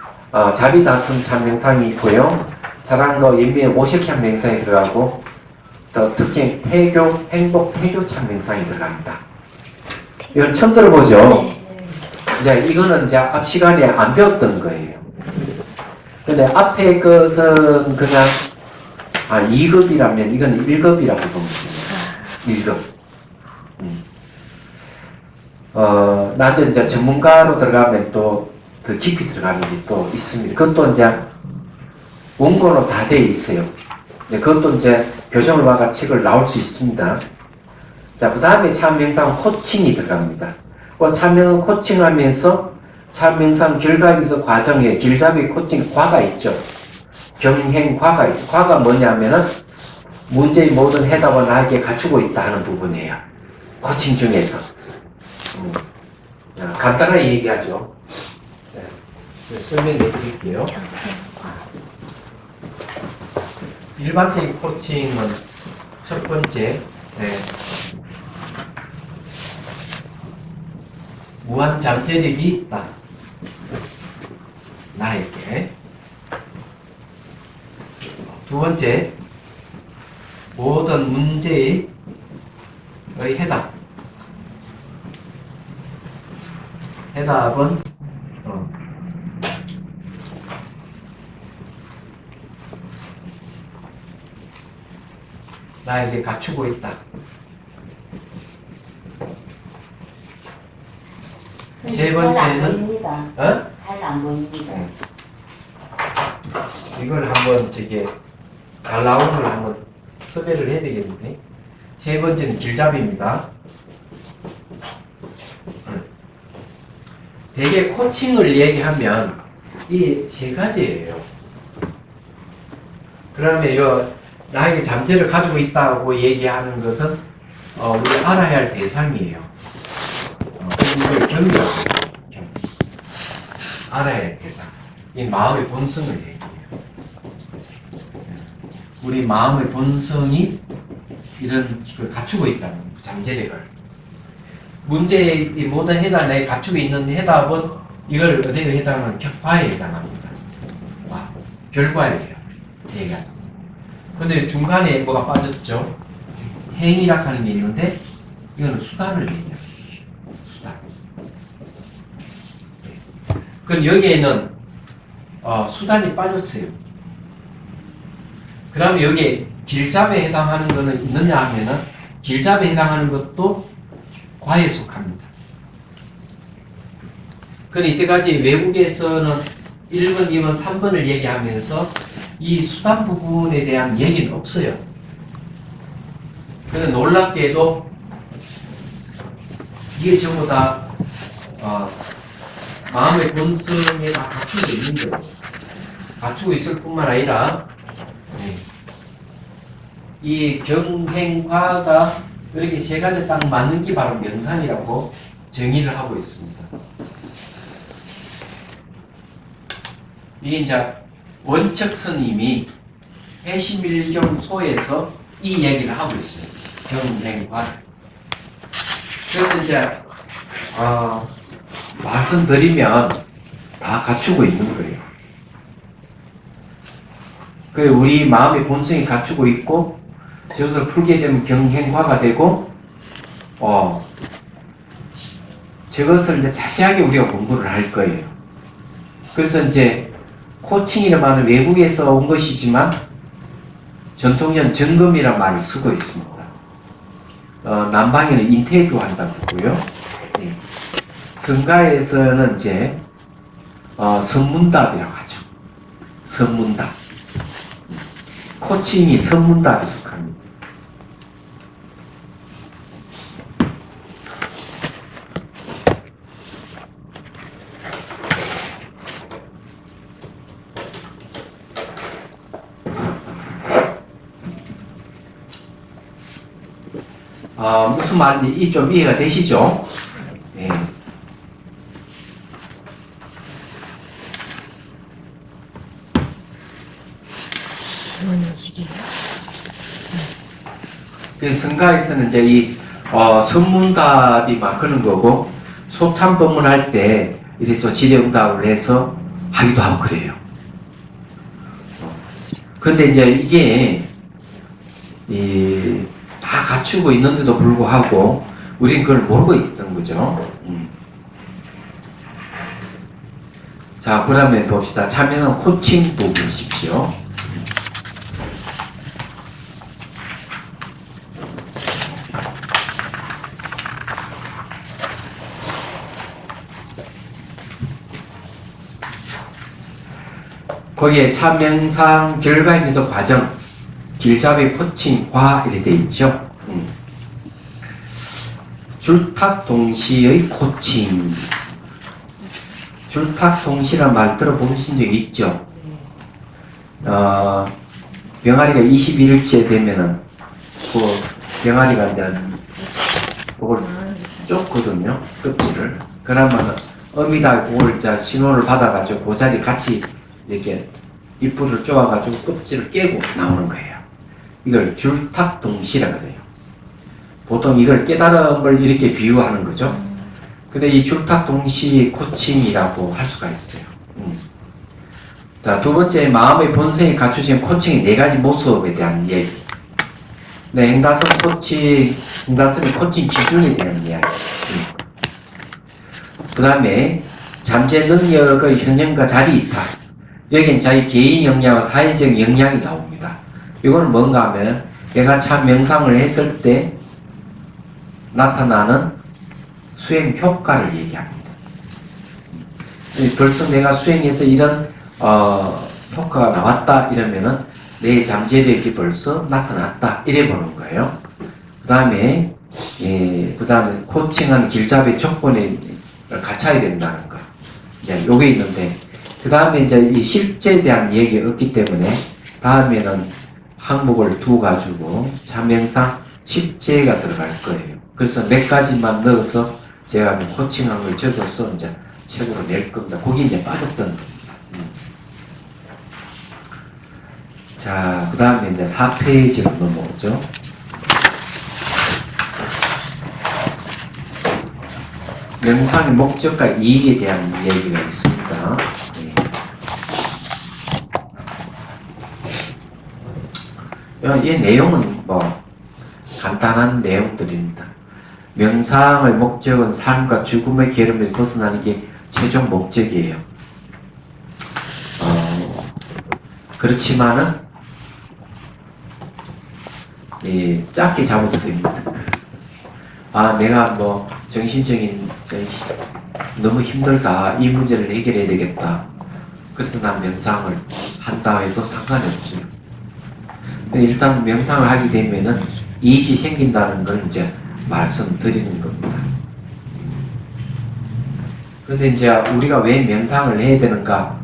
자비 다선 참명상이 있고요. 사랑과 인민의 오색향 명상이 들어가고 또 특징 태교, 행복 태교 참명상이 들어갑니다. 이건 처음 들어보죠? 이제 이거는 이제 앞 시간에 안 배웠던 거예요. 근데 앞에 것은 그냥 2급이라면 이건 1급이라고 보면 됩니다. 1급. 나도 이제 전문가로 들어가면 또 더 깊이 들어가는 게 또 있습니다. 그것도 이제 원고로 다 되어 있어요. 네, 그것도 이제 교정을 봐가 책을 나올 수 있습니다. 자, 그 다음에 참명상 코칭이 들어갑니다. 참명 코칭하면서 참명상 결과에서 과정에 길잡이 코칭 과가 있죠. 경행과가 있어. 과가 뭐냐면은 문제의 모든 해답은 나에게 갖추고 있다 하는 부분이에요. 코칭 중에서. 간단하게 얘기하죠. 네, 설명해 드릴게요. 일반적인 코칭은 첫 번째, 무한 잠재력이 있다. 나에게. 두 번째, 모든 문제의 해답은 나에게 갖추고 있다. 세 번째는 잘 안 보입니다. 이걸 한번 잘 나오는 걸 한번 섭외를 해야 되겠는데. 세 번째는 길잡이입니다. 대개 코칭을 얘기하면 이 세 가지예요. 그러면 나에게 잠재를 가지고 있다고 얘기하는 것은 우리가 알아야 할 대상이에요. 이걸 경계하고 알아야 할 대상. 이 마음의 본성을 얘기해요. 우리 마음의 본성이 이런 걸 갖추고 있다는 잠재력을. 문제의 모든 해답 내가 갖추고 있는 해답은 이걸 어디에 해당하는 격파에 해당합니다. 결과예요. 얘가. 근데 중간에 뭐가 빠졌죠? 행위라 하는 게 있는데 이거는 수단을 얘기해요. 수단. 그럼 여기에는 수단이 빠졌어요. 그러면 여기에 길잡이에 해당하는 거는 있느냐 하면은 길잡이에 해당하는 것도 과에 속합니다. 그런데 이때까지 외국에서는 1번, 2번, 3번을 얘기하면서 이 수단 부분에 대한 얘기는 없어요. 그런데 놀랍게도 이게 전부 다 마음의 본성에 다 갖추고 있는 거예요. 갖추고 있을 뿐만 아니라 이 경행과가 이렇게 세 가지 딱 맞는 게 바로 명상이라고 정의를 하고 있습니다. 이게 이제 원척 스님이 해시밀경소에서 이 얘기를 하고 있어요. 경행과를. 그래서 이제 말씀드리면 다 갖추고 있는 거예요. 그 우리 마음의 본성이 갖추고 있고 저것을 풀게 되면 경행화가 되고 저것을 이제 자세하게 우리가 공부를 할 거예요. 그래서 이제 코칭이라는 말은 외국에서 온 것이지만 전통적인 점검이라는 말을 쓰고 있습니다. 남방에는 인테그 한다고 하고요. 성가에서는 이제 선문답이라고 하죠. 선문답. 코칭이 선문답에 속합니다. 무슨 말인지 좀 이해가 되시죠? 네. 지원인식이에요. 그래서 성가에서는 이제 이 선문답이 막 그런 거고 소참법문 할 때 이렇게 또 질의응답을 해서 하기도 하고 그래요. 근데 이제 이게 다 갖추고 있는데도 불구하고 우리는 그걸 모르고 있던 거죠. 자, 그러면 봅시다. 참여는 코칭 부분 보십시오. 거기에 참명상 결과에 대해서 과정, 길잡이 코칭, 과 이렇게 돼 있죠. 줄탁 동시의 코칭. 줄탁 동시란 말 들어보신 적 있죠? 병아리가 21일째 되면은 그 병아리가 이제 그걸 쫓거든요, 껍질을. 그러면은 어미다 그걸 이제 신호를 받아가지고 그 자리 같이 이렇게 이불을 쪼아가지고 껍질을 깨고 나오는 거예요. 이걸 줄탁동시라 그래요. 보통 이걸 깨달음을 이렇게 비유하는 거죠. 근데 이 줄탁동시 코칭이라고 할 수가 있어요. 자, 두 번째, 마음의 본성이 갖추진 코칭의 네 가지 모습에 대한 얘기. 네, 행다섬 코칭, 행다섬의 코칭 기준에 대한 이야기. 그 다음에 잠재 능력의 현현과 자리 이탈. 여긴 자기 개인 역량과 사회적 역량이 나옵니다. 이거는 뭔가 하면 내가 참 명상을 했을 때 나타나는 수행 효과를 얘기합니다. 벌써 내가 수행해서 이런 효과가 나왔다 이러면은 내 잠재력이 벌써 나타났다 이래 보는 거예요. 그 다음에 코칭하는 길잡이 조건에 갖춰야 된다는 거. 이제 요게 있는데 그 다음에 이제 이 실제에 대한 얘기가 없기 때문에 다음에는 항목을 두 가지고 참명상 실제가 들어갈 거예요. 그래서 몇 가지만 넣어서 제가 코칭한 걸 적어서 이제 책으로 낼 겁니다. 거기 이제 빠졌던 겁니다. 자, 그 다음에 이제 4페이지로 넘어오죠. 명상의 목적과 이익에 대한 얘기가 있습니다. 이 내용은 뭐 간단한 내용들입니다. 명상의 목적은 삶과 죽음의 괴로움을 벗어나는 게 최종 목적이에요. 그렇지만은 짧게 잡아도 됩니다. 내가 뭐 정신적인 너무 힘들다, 이 문제를 해결해야 되겠다, 그래서 난 명상을 한다 해도 상관이 없어요. 일단 명상을 하게 되면은 이익이 생긴다는 걸 이제 말씀드리는 겁니다. 그런데 이제 우리가 왜 명상을 해야 되는가,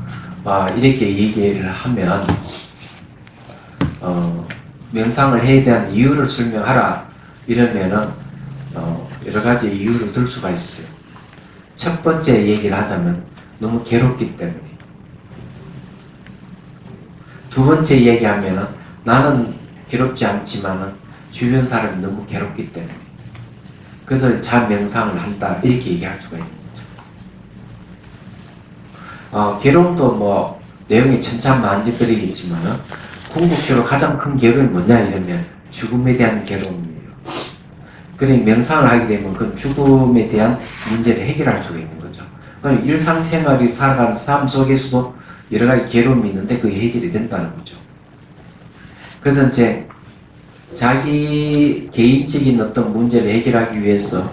이렇게 얘기를 하면, 명상을 해야 되는 이유를 설명하라 이러면은, 여러 가지 이유를 들 수가 있어요. 첫 번째 얘기를 하자면, 너무 괴롭기 때문에. 두 번째 얘기하면은, 나는 괴롭지 않지만은, 주변 사람이 너무 괴롭기 때문에. 그래서 참 명상을 한다, 이렇게 얘기할 수가 있는 거죠. 괴로움도 뭐, 내용이 천차만별이겠지만은, 궁극적으로 가장 큰 괴로움이 뭐냐, 이러면, 죽음에 대한 괴로움이에요. 그러니 명상을 하게 되면 그 죽음에 대한 문제를 해결할 수가 있는 거죠. 그러니까 일상생활이 살아가는 삶 속에서도 여러 가지 괴로움이 있는데 그게 해결이 된다는 거죠. 그래서 이제 자기 개인적인 어떤 문제를 해결하기 위해서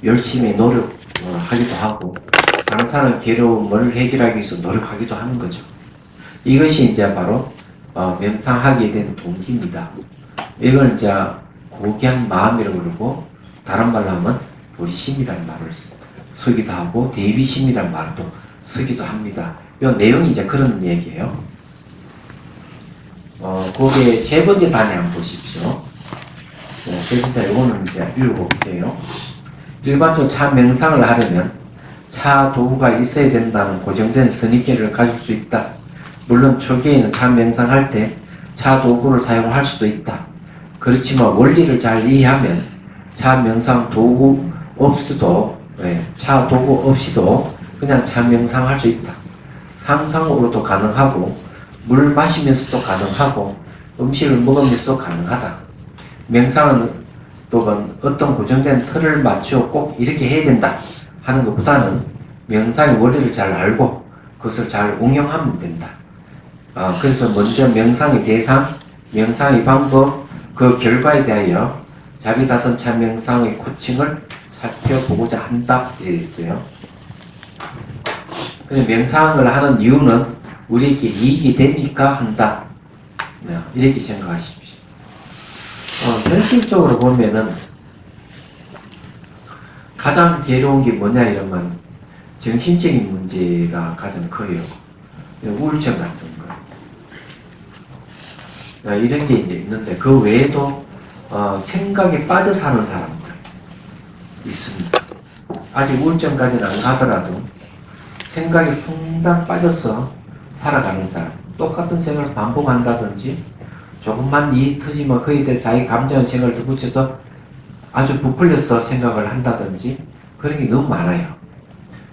열심히 노력하기도 하고 다른 사람의 괴로움을 해결하기 위해서 노력하기도 하는 거죠. 이것이 이제 바로 명상하게 된 동기입니다. 이걸 이제 고귀한 마음이라고 그러고 다른 말로 하면 보리심이라는 말을 쓰기도 하고 대비심이라는 말도 쓰기도 합니다. 이 내용이 이제 그런 얘기예요. 거기에 세 번째 단위 한번 보십시오. 세 번째 이거는 이제 읽어볼게요. 일반적으로 차 명상을 하려면 차 도구가 있어야 된다는 고정된 선입견을 가질 수 있다. 물론 초기에는 차 명상할 때 차 도구를 사용할 수도 있다. 그렇지만 원리를 잘 이해하면 차 명상 도구 없이도 그냥 차 명상할 수 있다. 상상으로도 가능하고 물 마시면서도 가능하고 음식을 먹으면서도 가능하다. 명상은 또는 어떤 고정된 틀을 맞추어 꼭 이렇게 해야 된다 하는 것보다는 명상의 원리를 잘 알고 그것을 잘 응용하면 된다. 그래서 먼저 명상의 대상, 명상의 방법, 그 결과에 대하여 자비다선 참명상의 코칭을 살펴보고자 한다 이래 있어요. 명상을 하는 이유는 우리에게 이익이 되니까 한다. 네, 이렇게 생각하십시오. 현실적으로 보면은 가장 괴로운 게 뭐냐 이러면 정신적인 문제가 가장 커요. 우울증 같은 거. 이런 게 이제 있는데 그 외에도 생각에 빠져 사는 사람들 있습니다. 아직 우울증까지는 안 가더라도 생각에 퐁당 빠져서 살아가는 사람, 똑같은 생각을 반복한다든지 조금만 이 터지면 거기에 대해 자기 감정의 생각을 덧붙여서 아주 부풀려서 생각을 한다든지 그런 게 너무 많아요.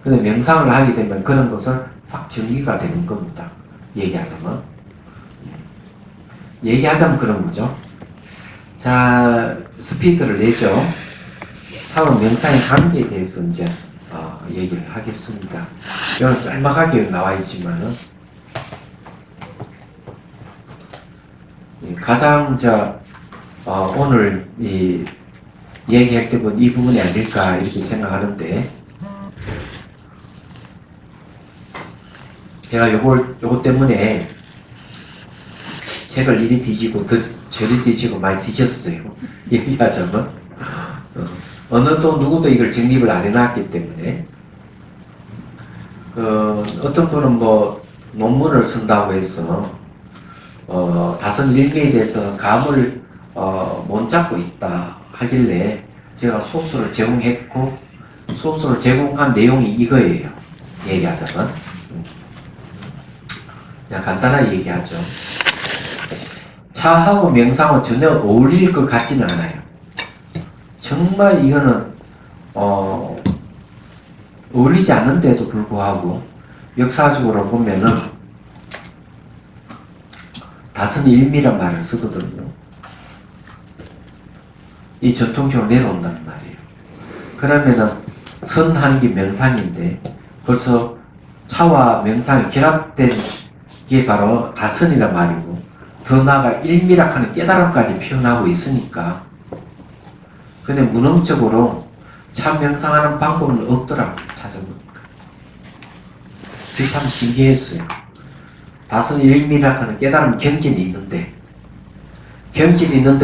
근데 명상을 하게 되면 그런 것을 싹 정리가 되는 겁니다. 얘기하자면 그런 거죠. 자, 스피드를 내죠. 차원 명상의 관계에 대해서 이제 얘기를 하겠습니다. 이건 짤막하게 나와 있지만은 가장 오늘 얘기할 때 본 이 부분이 아닐까 이렇게 생각하는데 제가 요거 때문에 책을 이리 뒤지고 저리 뒤지고 많이 뒤졌어요. 얘기하자면 누구도 이걸 정립을 안 해놨기 때문에 어떤 분은 뭐 논문을 쓴다고 해서 다선 일미에 대해서 감을 못 잡고 있다 하길래 제가 소스를 제공했고 소스를 제공한 내용이 이거예요. 얘기하자면 그냥 간단하게 얘기하죠. 차하고 명상은 전혀 어울릴 것 같지는 않아요. 정말 이거는 어울리지 않는데도 불구하고 역사적으로 보면은 다선일미란 말을 쓰거든요. 이 전통적으로 내려온다는 말이에요. 그러면은 선하는 게 명상인데 벌써 차와 명상이 결합된 게 바로 다선이란 말이고 더 나아가 일미락하는 깨달음까지 표현하고 있으니까 근데 문헌적으로 참 명상하는 방법은 없더라고 찾아보니까 그게 참 신기했어요. 다선 일미락하는 깨달음 경진이 있는데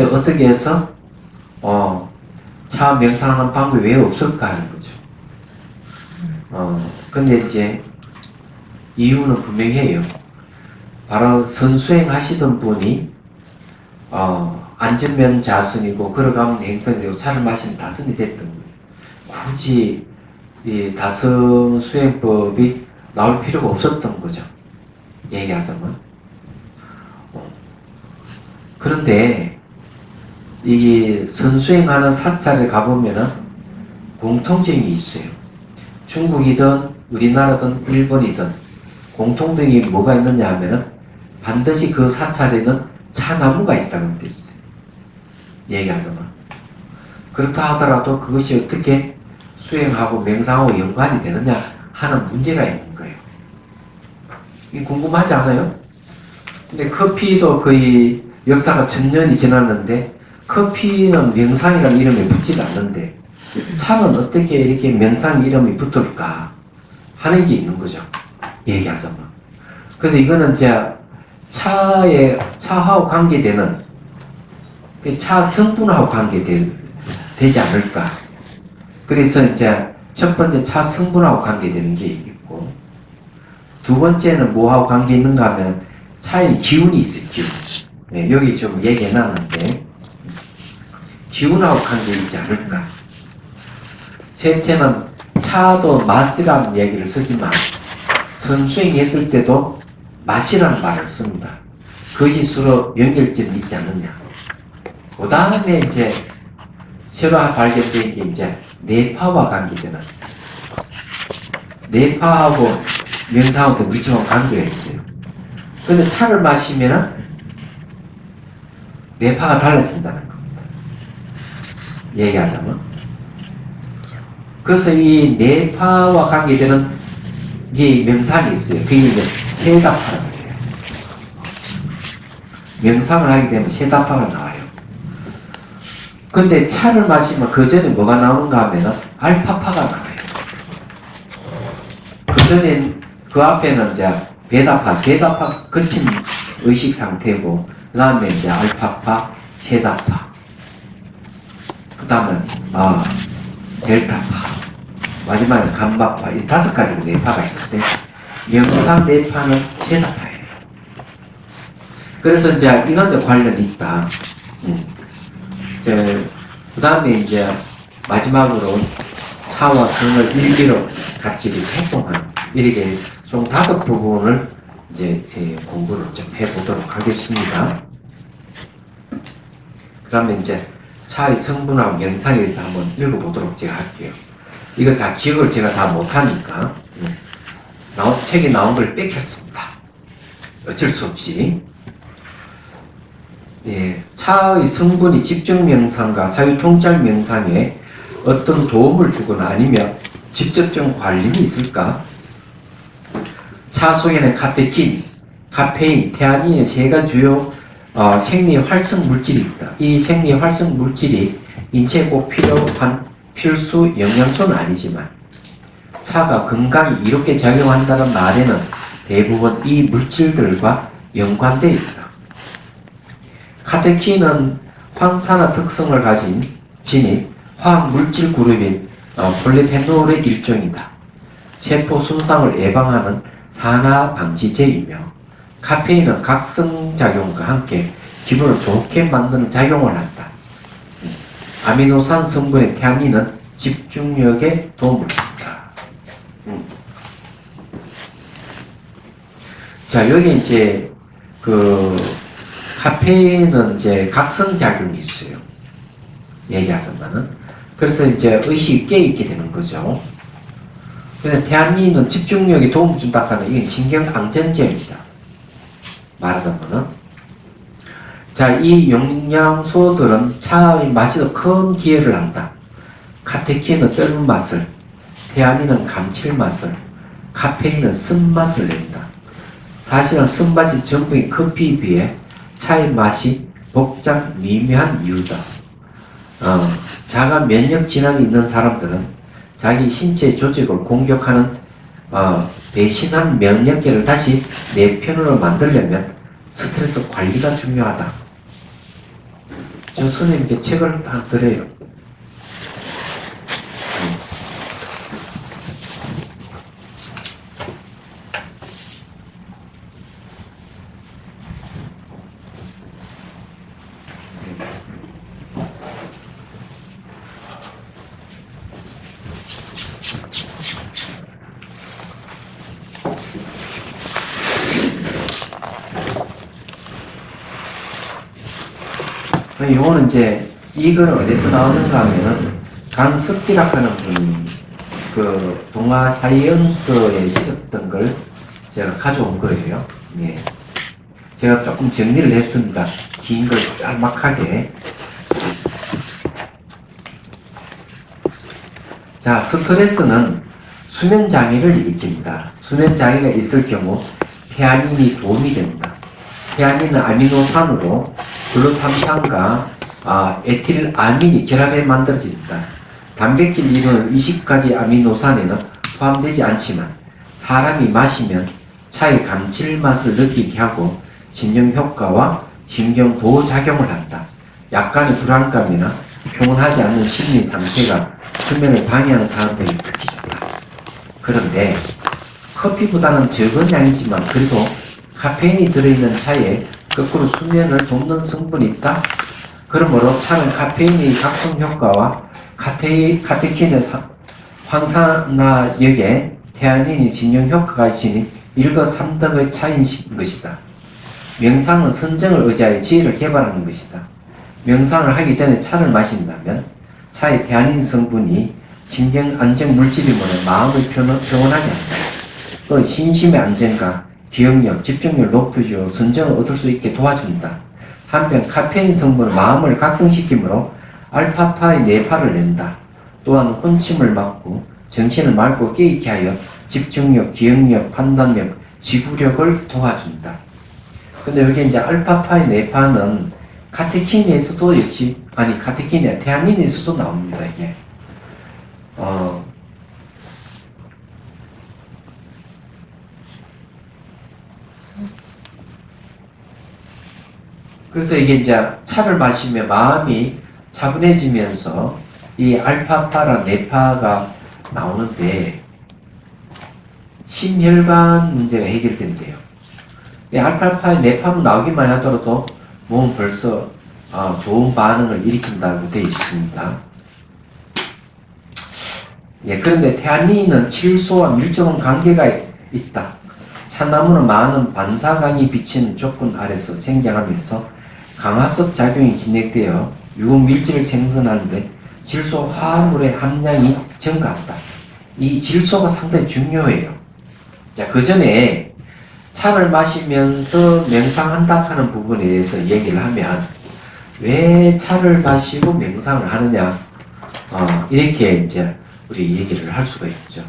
어떻게 해서 참 명상하는 방법이 왜 없을까 하는 거죠. 근데 이제 이유는 분명해요. 바로 선수행 하시던 분이 안전면 자선이고 걸어가면 행선이고 차를 마시면 다선이 됐던 거예요. 굳이 이 다선 수행법이 나올 필요가 없었던 거죠. 얘기하자면. 그런데 이 선수행하는 사찰에 가보면은 공통점이 있어요. 중국이든 우리나라든 일본이든 공통점이 뭐가 있느냐 하면은 반드시 그 사찰에는 차나무가 있다는 데 있어요. 얘기하자면. 그렇다 하더라도 그것이 어떻게 수행하고 명상하고 연관이 되느냐 하는 문제가 있는 거예요. 이게 궁금하지 않아요? 근데 커피도 거의 역사가 1000년이 지났는데 커피는 명상이라는 이름이 붙지가 않는데 차는 어떻게 이렇게 명상 이름이 붙을까 하는 게 있는 거죠. 얘기하자면. 그래서 이거는 이제 차하고 관계되는 차 성분하고 관계되지 않을까. 그래서 이제 첫 번째 차 성분하고 관계되는 게 있고 두 번째는 뭐하고 관계 있는가 하면 차에 기운이 있어요. 기운. 네, 여기 좀 얘기해 놨는데 기운하고 관계 있지 않을까. 셋째는 차도 맛이라는 얘기를 쓰지만 선수행했을 때도 맛이라는 말을 씁니다. 그것이 서로 연결점이 있지 않느냐. 그 다음에 이제 새로 발견된 게 이제 뇌파와 관계되는 뇌파하고 명상하고 물리적으로 관계가 있어요. 근데 차를 마시면은 뇌파가 달라진다는 겁니다. 얘기하자면. 그래서 이 뇌파와 관계되는 이 명상이 있어요. 그게 이제 세다파라고 해요. 명상을 하게 되면 세다파가 나와요. 근데 차를 마시면 그 전에 뭐가 나오는가 하면은 알파파가 나와요. 그 전엔 그 앞에는 이제 베타파 거친 의식 상태고, 그 다음에 이제 알파파, 세타파, 그 다음에 델타파, 마지막에 감마파, 이 5가지 뇌파가 있는데, 명상 뇌파는 세타파예요. 그래서 이제 이런 데 관련이 있다. 그 다음에 이제 마지막으로 차와 성을 일비로 같이 이렇게 행동하는, 이렇게 총 5부분을 이제 공부를 좀 해보도록 하겠습니다. 그러면 이제 차의 성분하고 명상에 대해서 한번 읽어보도록 제가 할게요. 이거 다 기억을 제가 다 못하니까 책에 나온 걸 뺏겼습니다. 어쩔 수 없이. 차의 성분이 집중 명상과 자유통찰 명상에 어떤 도움을 주거나 아니면 직접적 관련이 있을까? 차 속에는 카테킨, 카페인, 테아닌의 3가 주요 생리 활성 물질이 있다. 이 생리 활성 물질이 인체에 꼭 필요한 필수 영양소는 아니지만 차가 건강에 이롭게 작용한다는 말에는 대부분 이 물질들과 연관되어 있다. 카테킨은 황산화 특성을 지닌 화학 물질 그룹인 폴리페놀의 일종이다. 세포 손상을 예방하는 산화 방지제이며, 카페인은 각성작용과 함께 기분을 좋게 만드는 작용을 한다. 아미노산 성분의 테아닌은 집중력에 도움을 준다. 자, 여기 이제 카페인은 이제 각성작용이 있어요. 얘기하자면은. 그래서 이제 의식이 깨있게 되는 거죠. 근데 테아닌은 집중력에 도움을 준다 하는 이게 신경안정제입니다. 말하자면은. 자, 이 영양소들은 차의 맛에도 큰 기여를 한다. 카테킨은 떫은 맛을, 테아닌은 감칠맛을, 카페인은 쓴맛을 낸다. 사실은 쓴맛이 전부인 커피에 비해 차의 맛이 복잡 미묘한 이유다. 자가 면역 질환이 있는 사람들은 자기 신체 조직을 공격하는 배신한 면역계를 다시 내 편으로 만들려면 스트레스 관리가 중요하다. 저 선생님께 책을 다 드려요. 이거는 이제 이걸 어디서 나오는가 하면은 강석기락 하는 분이 동아 사이언스에 실었던 걸 제가 가져온 거예요. 예. 제가 조금 정리를 했습니다. 긴 걸 짤막하게. 자, 스트레스는 수면 장애를 일으킵니다. 수면 장애가 있을 경우 테아닌이 도움이 됩니다. 테아닌은 아미노산으로 글루탐산과 에틸아민이 결합해 만들어집니다. 단백질 이루는 20가지 아미노산에는 포함되지 않지만 사람이 마시면 차의 감칠맛을 느끼게 하고 진정 효과와 신경 보호 작용을 한다. 약간의 불안감이나 평온하지 않는 심리 상태가 수면을 방해하는 사람들이 특히 좋다. 그런데 커피보다는 적은 양이지만 그래도 카페인이 들어있는 차에 거꾸로 수면을 돕는 성분이 있다. 그러므로 차는 카페인의 각성 효과와 카테킨의 황산화력에 테아닌이 진용 효과가 지닌 일거삼덕의 차이인 것이다. 명상은 선정을 의지하여 지혜를 개발하는 것이다. 명상을 하기 전에 차를 마신다면 차의 테아닌 성분이 신경 안정 물질이므로 마음을 평온하게 한다. 또 신심의 안정과 기억력, 집중력을 높여주어 선정을 얻을 수 있게 도와준다. 한편 카페인 성분은 마음을 각성시키므로 알파파의 뇌파를 낸다. 또한 혼침을 막고 정신을 맑고 깨있게 하여 집중력, 기억력, 판단력, 지구력을 도와준다. 근데 여기 이제 알파파의 뇌파는 카테킨에서도 카테킨이 테아닌에서도 나옵니다, 이게. 그래서 이게 이제 차를 마시면 마음이 차분해지면서 이 알파파랑 네파가 나오는데 심혈관 문제가 해결된대요. 이 알파파의 네파만 나오기만 하더라도 몸은 벌써 좋은 반응을 일으킨다고 되어 있습니다. 예, 그런데 태아닌은 질소와 밀접한 관계가 있다. 참나무는 많은 반사광이 비치는 조건 아래서 생장하면서 강압적 작용이 진행되어 유분밀질을 생성하는데 질소 화합물의 함량이 증가한다. 이 질소가 상당히 중요해요. 자, 그 전에 차를 마시면서 명상한다 하는 부분에 대해서 얘기를 하면 왜 차를 마시고 명상을 하느냐, 이렇게 이제 우리 얘기를 할 수가 있죠.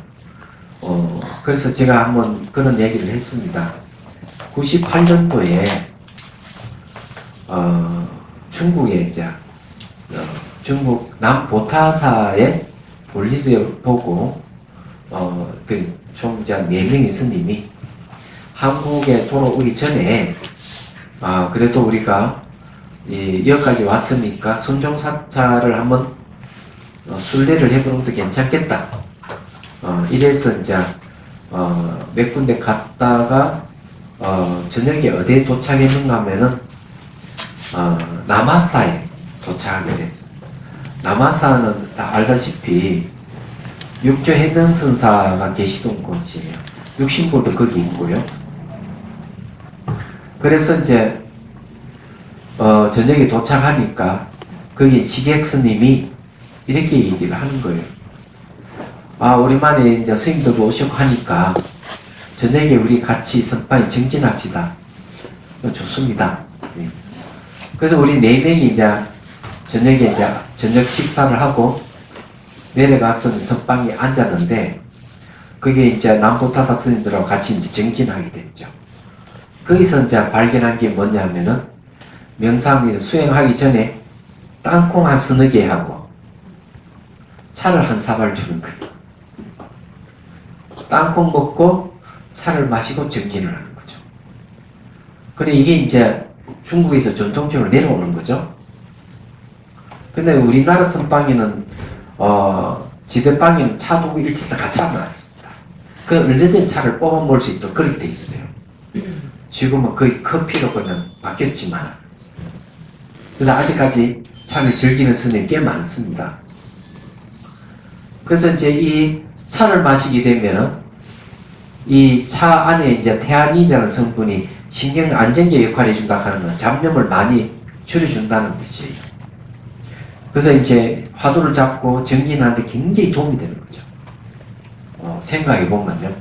그래서 제가 한번 그런 얘기를 했습니다. 98년도에 중국에 이제 중국 남보타사의 볼일을 보고 그 총자 4명의 스님이 한국에 돌아오기 전에 그래도 우리가 여기까지 왔으니까 순종사찰을 한번 순례를 해보는 것도 괜찮겠다. 이래서 이제 몇 군데 갔다가 저녁에 어디에 도착했는가 하면은 남아사에 도착하게 됐어요. 남아사는 다 알다시피 육조 해등선사가 계시던 곳이에요. 육신불도 거기 있고요. 그래서 이제 저녁에 도착하니까 거기 지객 스님이 이렇게 얘기를 하는 거예요. 오랜만에 이제 스님들도 오시고 하니까 저녁에 우리 같이 선방에 정진합시다. 좋습니다. 그래서 우리 4명이 이제 저녁에 이제 저녁 식사를 하고 내려가서 선방에 앉았는데 그게 이제 남보타사 스님들하고 같이 이제 정진하게 됐죠. 거기서 이제 발견한 게 뭐냐면은 명상을 수행하기 전에 땅콩 한 서너 개 하고 차를 한 사발 주는 거예요. 땅콩 먹고 차를 마시고 정진을 하는 거죠. 근데 이게 이제 중국에서 전통적으로 내려오는 거죠. 근데 우리나라 선방에는 지대방에는 차도 일찍 다 같이 안 나왔습니다. 그 언제든 차를 뽑아 먹을 수 있도록 그렇게 돼 있어요. 지금은 거의 커피로 그냥 바뀌었지만 그래서 아직까지 차를 즐기는 스님이 꽤 많습니다. 그래서 이제 이 차를 마시게 되면 이 차 안에 이제 태아닌이라는 성분이 신경 안정제 역할을 해준다 하는 건 잡념을 많이 줄여준다는 뜻이에요. 그래서 이제 화두를 잡고 정진하는데 굉장히 도움이 되는 거죠. 생각해 보면요.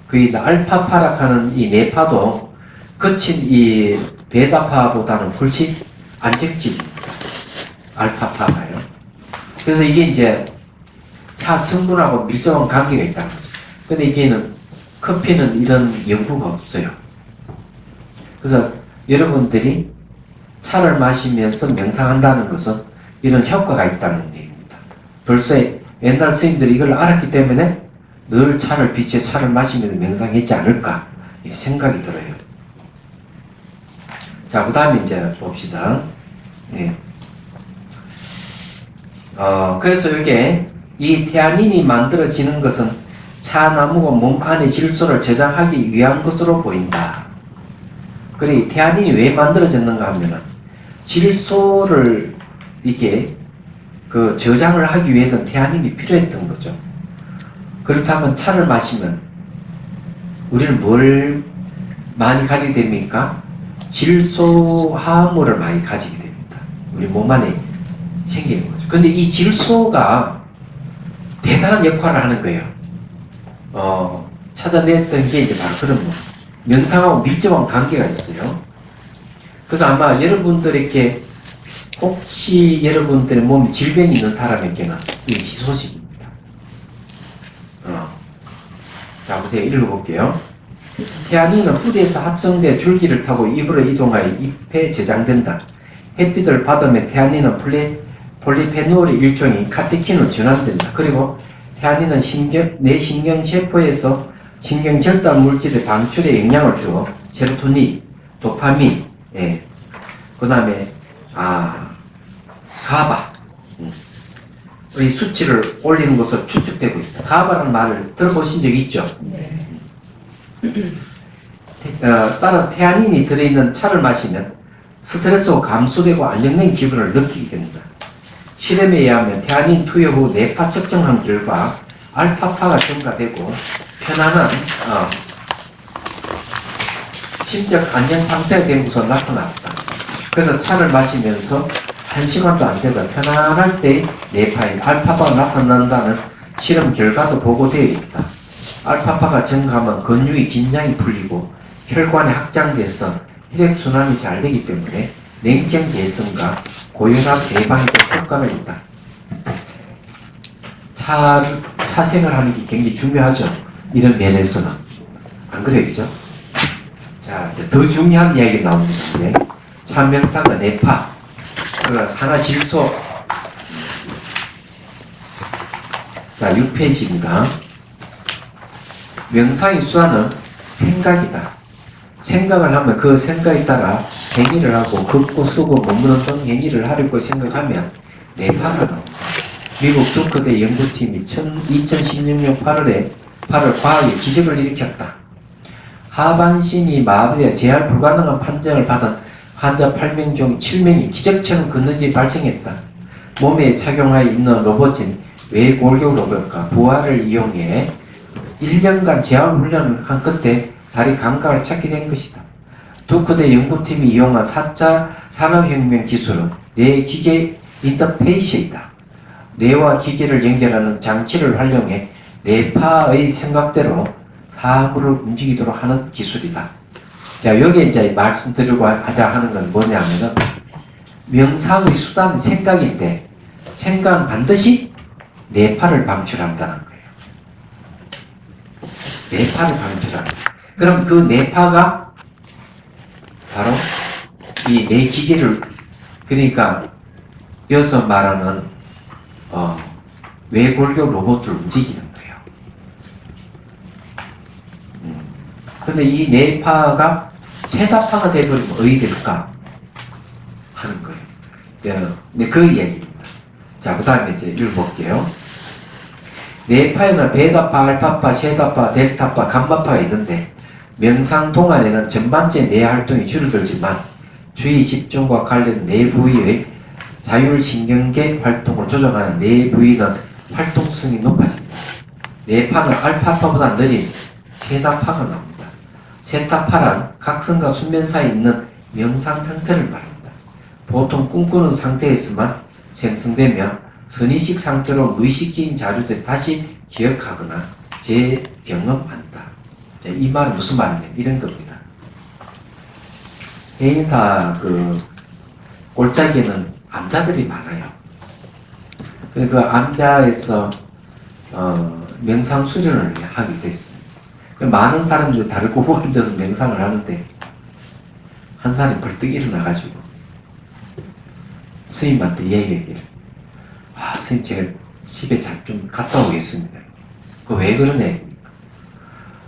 그 알파파라하는 이 네파도 거친 이 베타파보다는 훨씬 안정적입니다. 알파파가요. 그래서 이게 이제 차 성분하고 밀접한 관계가 있다는 거죠. 근데 이게는 커피는 이런 연구가 없어요. 그래서 여러분들이 차를 마시면서 명상한다는 것은 이런 효과가 있다는 얘기입니다. 벌써 옛날 스님들이 이걸 알았기 때문에 늘 차를 빛에 차를 마시면서 명상했지 않을까 이 생각이 들어요. 자, 그 다음에 이제 봅시다. 네. 그래서 이게 이 태아닌이 만들어지는 것은 차나무가 몸 안의 질소를 저장하기 위한 것으로 보인다. 그래, 태아닌이 왜 만들어졌는가 하면은 질소를 이게 그 저장을 하기 위해서는 태아닌이 필요했던 거죠. 그렇다면 차를 마시면 우리는 뭘 많이 가지게 됩니까? 질소 화합물을 많이 가지게 됩니다. 우리 몸 안에 생기는 거죠. 근데 이 질소가 대단한 역할을 하는 거예요. 찾아냈던 게 이제 바로 그런 거. 명상하고 밀접한 관계가 있어요. 그래서 아마 여러분들에게 혹시 여러분들의 몸에 질병이 있는 사람에게는 이게 희소식입니다. 자, 제가 읽어볼게요. 태아닌은 뿌리에서 합성돼 줄기를 타고 입으로 이동하여 잎에 저장된다. 햇빛을 받으면 태아닌은 폴리페놀의 일종인 카테킨으로 전환된다. 그리고 태아닌은 내 신경세포에서 신경절단 물질의 방출에 영향을 주어 세로토닌, 도파민, 그 그 다음에 가바 의 수치를 올리는 것으로 추측되고 있다. 가바라는 말을 들어보신 적 있죠? 따라 태아닌이 들어있는 차를 마시면 스트레스가 감소되고 안정된 기분을 느끼게 됩니다. 실험에 의하면 태아닌 투여 후 뇌파 측정한 결과 알파파가 증가되고 편안한 심적 안정 상태가 된 것으로 나타났다. 그래서 차를 마시면서 1시간도 안 되고 편안할 때 뇌파에 알파파가 나타난다는 실험 결과도 보고되어 있다. 알파파가 증가하면 근육의 긴장이 풀리고 혈관이 확장돼서 혈액순환이 잘 되기 때문에 냉증 개선과 고혈압 예방에도 효과가 있다. 차 생활하는 게 굉장히 중요하죠. 이런 면에서는. 안 그래요, 그죠? 자, 더 중요한 이야기가 나옵니다. 이제. 차 명상과 뇌파, 산화질소. 자, 6페이지입니다. 명상의 수단은 생각이다. 생각을 하면 그 생각에 따라 행위를 하고 걷고 쓰고 머무는 등 행위를 하려고 생각하면 뇌파가 나옵니다. 미국 두커대 연구팀이 2016년 8월 과학의 기적을 일으켰다. 하반신이 마비되어 재활 불가능한 판정을 받은 환자 8명 중 7명이 기적처럼 걷는지 발생했다. 몸에 착용하여 있는 로봇인 외골격 로봇과 부하를 이용해 1년간 재활 훈련을 한 끝에 다리 감각을 찾게 된 것이다. 두커대 연구팀이 이용한 4차 산업혁명 기술은 뇌기계 인터페이스이다. 뇌와 기계를 연결하는 장치를 활용해 뇌파의 생각대로 사물을 움직이도록 하는 기술이다. 자, 여기에 이제 말씀드리고 하자 하는 건 뭐냐면은 명상의 수단 생각인데 생각은 반드시 뇌파를 방출한다는 거예요. 뇌파를 방출한다. 그럼 그 뇌파가 바로 이 뇌기계를 그러니까 여기서 말하는 외골격 로봇을 움직이는 거예요. 근데 이 뇌파가 세다파가 되어버리면 어디 될까 하는 거예요. 네, 그 이야기입니다. 자, 그 다음에 이제 읽어볼게요. 뇌파에는 베타파, 알파파, 세타파, 델타파, 감마파가 있는데 명상 동안에는 전반적인 뇌 활동이 줄어들지만 주의 집중과 관련 뇌 부위의 자율신경계 활동을 조정하는 뇌 부위는 활동성이 높아진다. 뇌파는 알파파보다 느린 세타파가 나옵니다. 세타파란 각성과 수면 사이에 있는 명상 상태를 말합니다. 보통 꿈꾸는 상태에서만 생성되며 선의식 상태로 무의식적인 자료들을 다시 기억하거나 재경험한다. 이 말은 무슨 말이냐 이런 겁니다. 개인사 골짜기에는 암자들이 많아요. 그 암자에서 명상 수련을 하게 됐어요. 많은 사람들이 다른 곳에 앉아서 명상을 하는데 한 사람이 벌떡 일어나가지고 스님한테 얘기하기를 스님 제가 집에 좀 갔다 오겠습니다. 왜 그러냐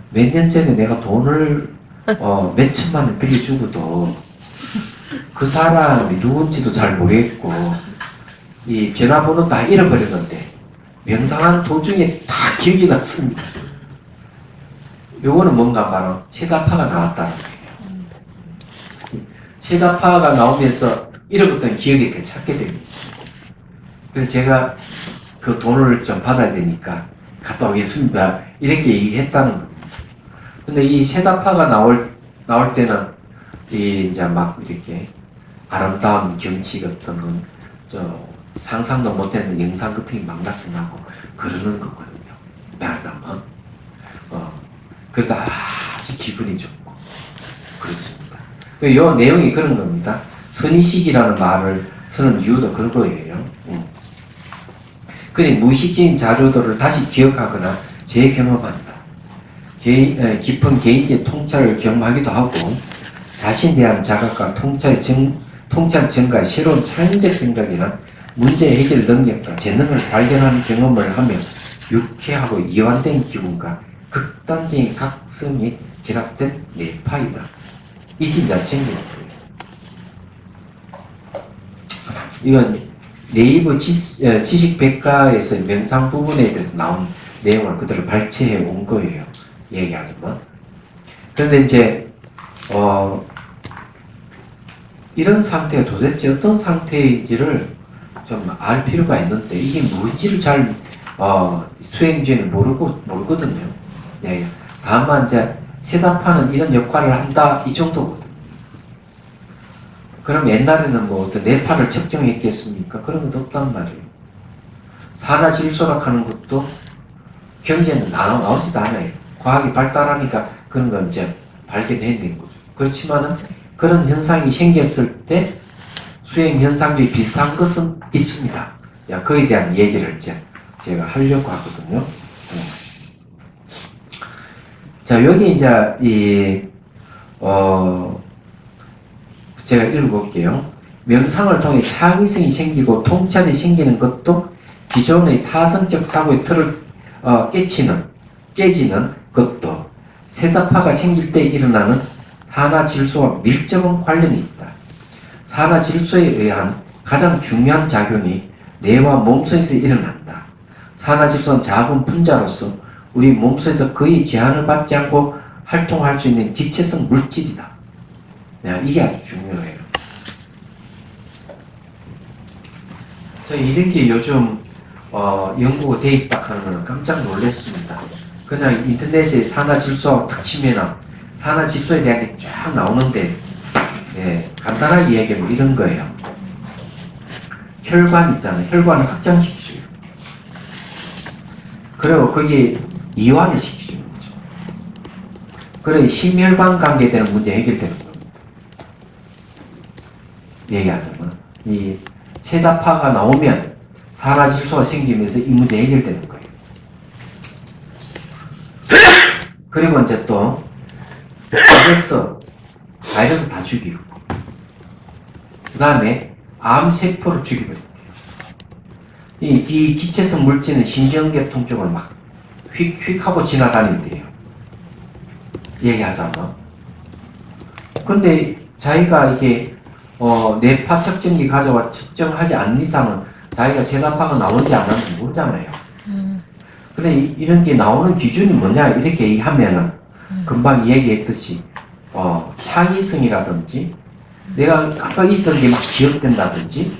몇 년 전에 내가 돈을 몇 천만 원 빌려주고도 그 사람이 누군지도 잘 모르겠고 이 전화번호 다 잃어버렸는데 명상하는 도중에 다 기억이 났습니다. 요거는 뭔가 바로 세다파가 나왔다는 거예요. 세다파가 나오면서 잃어버렸던 기억이 되찾게 됩니다. 그래서 제가 그 돈을 좀 받아야 되니까 갔다 오겠습니다. 이렇게 얘기했다는 겁니다. 근데 이 세다파가 나올 때는 이제 막 이렇게 아름다운 경치 같은 건 상상도 못했는 영상 같은 게 막 나타나고 그러는 거거든요. 말하자면 그래도 아주 기분이 좋고 그렇습니다. 이 내용이 그런 겁니다. 선의식이라는 말을 쓰는 이유도 그런 거예요. 그러니 무의식적인 자료들을 다시 기억하거나 재경험한다. 깊은 개인적 통찰을 경험하기도 하고 자신에 대한 자각과 통찰 증가의 새로운 창의적 생각이나 문제 해결 능력과 재능을 발견하는 경험을 하며 유쾌하고 이완된 기분과 극단적인 각성이 결합된 뇌파이다. 이게 이제 생기는 거예요. 이건 네이버 지식백과에서 명상 부분에 대해서 나온 내용을 그대로 발췌해 온 거예요. 얘기하자면. 그런데 이제 이런 상태가 도대체 어떤 상태인지를 좀 알 필요가 있는데 이게 뭔지를 잘 수행자는 모르거든요. 예. 다만 이제 세다파는 이런 역할을 한다 이 정도거든요. 그럼 옛날에는 뭐 어떤 뇌파를 측정했겠습니까? 그런 것도 없단 말이에요. 산화질소락 하는 것도 경제는 나오지도 않아요. 과학이 발달하니까 그런 걸 이제 발견해낸 거죠. 그렇지만은 그런 현상이 생겼을 때 수행 현상들이 비슷한 것은 있습니다. 야, 그에 대한 얘기를 이제 제가 하려고 하거든요. 자, 여기 이제 제가 읽어볼게요. 명상을 통해 창의성이 생기고 통찰이 생기는 것도 기존의 타성적 사고의 틀을 깨지는 것도 세다파가 생길 때 일어나는 산화질소와 밀접한 관련이 있다. 산화질소에 의한 가장 중요한 작용이 뇌와 몸속에서 일어난다. 산화질소는 작은 분자로서 우리 몸속에서 거의 제한을 받지 않고 활동할 수 있는 기체성 물질이다. 이게 아주 중요해요. 저 이런 게 요즘 연구가 돼 있다 하는 거는 깜짝 놀랐습니다. 그냥 인터넷에 산화질소 탁 치면은 산화질소에 대한 게 쫙 나오는데, 예, 간단하게 이야기하면 이런 거예요. 혈관 있잖아요. 혈관을 확장시키죠. 그리고 거기에 이완을 시키는 거죠. 그래 심혈관 관계되는 문제 해결되는 겁니다. 얘기하자면 이 세다파가 나오면 산화질소가 생기면서 이 문제 해결되는 거예요. 그리고 이제 또 바이러스 다 죽이고 그 다음에 암세포를 죽여버려요. 이 기체성 물질은 신경계통 쪽을 막 휙휙 하고 지나다닌대요. 얘기하자면. 근데 자기가 이게 뇌파 측정기 가져와 측정하지 않는 이상은 자기가 세다파가 나오는지 안 나오는지 모르잖아요. 근데 이런 게 나오는 기준이 뭐냐 이렇게 얘기하면은 금방 얘기했듯이 창의성이라든지 내가 아까 있던 게 막 기억된다든지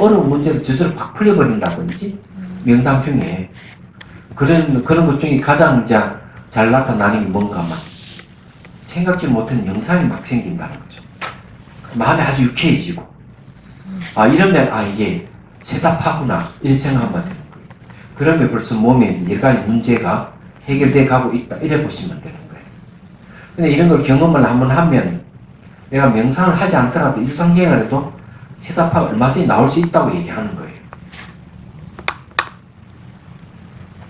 어려운 문제도 저절로 팍 풀려버린다든지 명상 중에 그런 것 중에 가장 잘 나타나는 게 뭔가 막 생각지 못한 영상이 막 생긴다는 거죠. 마음이 아주 유쾌해지고 이러면 이게 세다파구나 이렇게 생각하면 되는 거예요. 그러면 벌써 몸에 여러 가지 문제가 해결돼 가고 있다 이래 보시면 되는 거예요. 근데 이런 걸 경험을 한번 하면 내가 명상을 하지 않더라도 일상생활에도 세다파가 얼마든지 나올 수 있다고 얘기하는 거예요.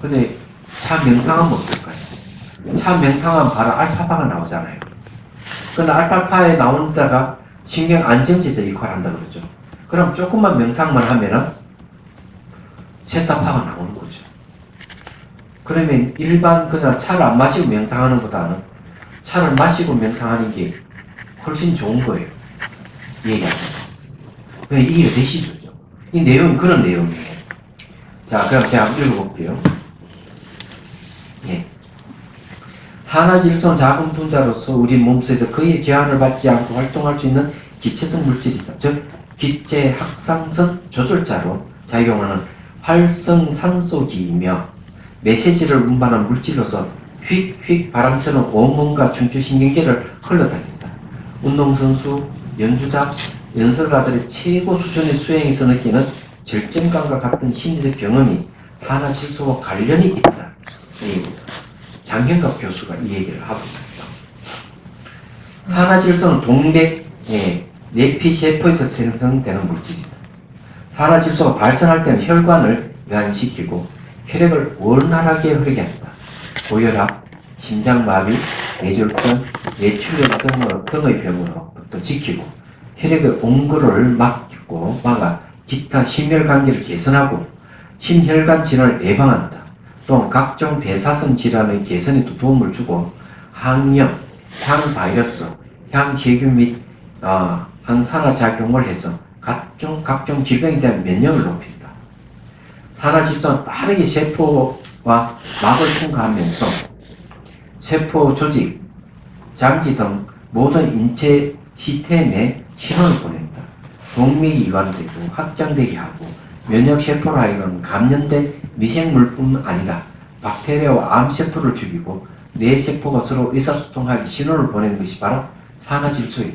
근데 차 명상하면 어떨까요? 차 명상하면 바로 알파파가 나오잖아요. 근데 알파파에 나오는 데가 신경 안정제에서 역할을 한다 그러죠. 그럼 조금만 명상만 하면은 세다파가 나오는 거죠. 그러면 일반 그냥 차를 안 마시고 명상하는 것보다는 차를 마시고 명상하는 게 훨씬 좋은 거예요. 얘기하자면. 그냥 이해가 되시죠? 이 내용은 그런 내용이에요. 자, 그럼 제가 한번 읽어볼게요. 예. 산화질소는 작은 분자로서 우리 몸속에서 거의 제한을 받지 않고 활동할 수 있는 기체성 물질이다. 즉, 기체 확산성 조절자로 작용하는 활성산소기이며 메시지를 운반하는 물질로서 휙휙 바람처럼 온몸과 중추신경계를 흘러다닌다. 운동선수, 연주자, 연설가들의 최고 수준의 수행에서 느끼는 절정감과 같은 심리적 경험이 산화질소와 관련이 있다. 장현갑 교수가 이 얘기를 하고 있습니다. 산화질소는 동맥, 내피세포에서 생성되는 물질이다. 산화질소가 발생할 때는 혈관을 이완시키고 혈액을 원활하게 흐르게 한다. 고혈압, 심장마비, 뇌졸중, 뇌출혈 등의 병으로부터 지키고 혈액의 옹골을 막아 기타 심혈관계를 개선하고 심혈관 질환을 예방한다. 또한 각종 대사성 질환의 개선에도 도움을 주고 항염, 항바이러스, 항세균 및 항산화 작용을 해서 각종 질병에 대한 면역을 높인다. 산화질소는 빠르게 세포와 막을 통과하면서 세포 조직, 장기 등 모든 인체 시스템에 신호를 보낸다. 동맥이 이완되고 확장되게 하고 면역세포로 하여금 감염된 미생물뿐 아니라 박테리아와 암세포를 죽이고 뇌세포가 서로 의사소통하기 신호를 보내는 것이 바로 산화질소예요.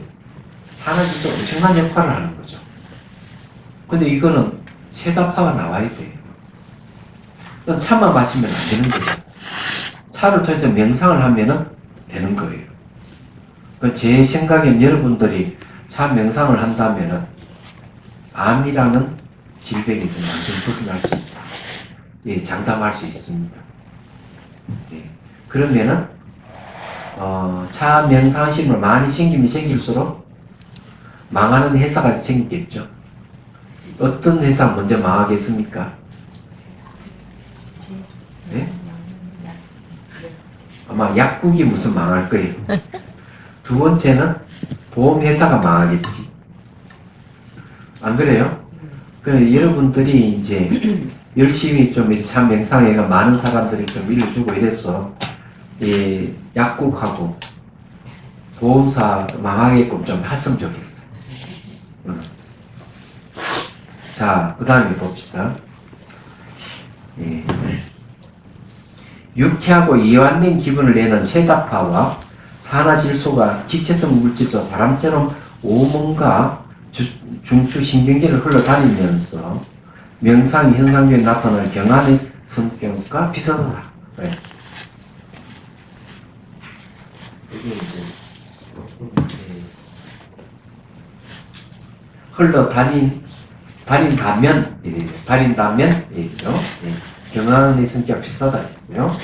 산화질소가 엄청난 역할을 하는 거죠. 근데 이거는 세다파가 나와야 돼요. 이건 차만 마시면 안 되는 거죠. 차를 통해서 명상을 하면 되는 거예요. 제 생각엔 여러분들이 차 명상을 한다면 암이라는 질병에서 완전히 벗어날 수 있다. 예, 장담할 수 있습니다. 예. 그러면은 차 명상하시는 걸 많이 생기면 생길수록 망하는 회사가 생기겠죠. 어떤 회사가 먼저 망하겠습니까? 네? 아마 약국이 무슨 망할 거예요. 두 번째는 보험회사가 망하겠지. 안 그래요? 그래서 여러분들이 이제 열심히 좀 참 명상회가 많은 사람들이 좀 일을 주고 이래서 이 약국하고 보험사 망하게끔 좀 했으면 좋겠어. 자, 그 다음에 봅시다. 예. 유쾌하고 이완된 기분을 내는 세다파와 산화질소가 기체성 물질소 바람처럼 오몬과 중추신경계를 흘러다니면서 명상 현상중에 나타나는 경안의 성격과 비슷하다. 네. 이게 이제 다린다면 이죠. 경안의 성격과 비슷하다고요.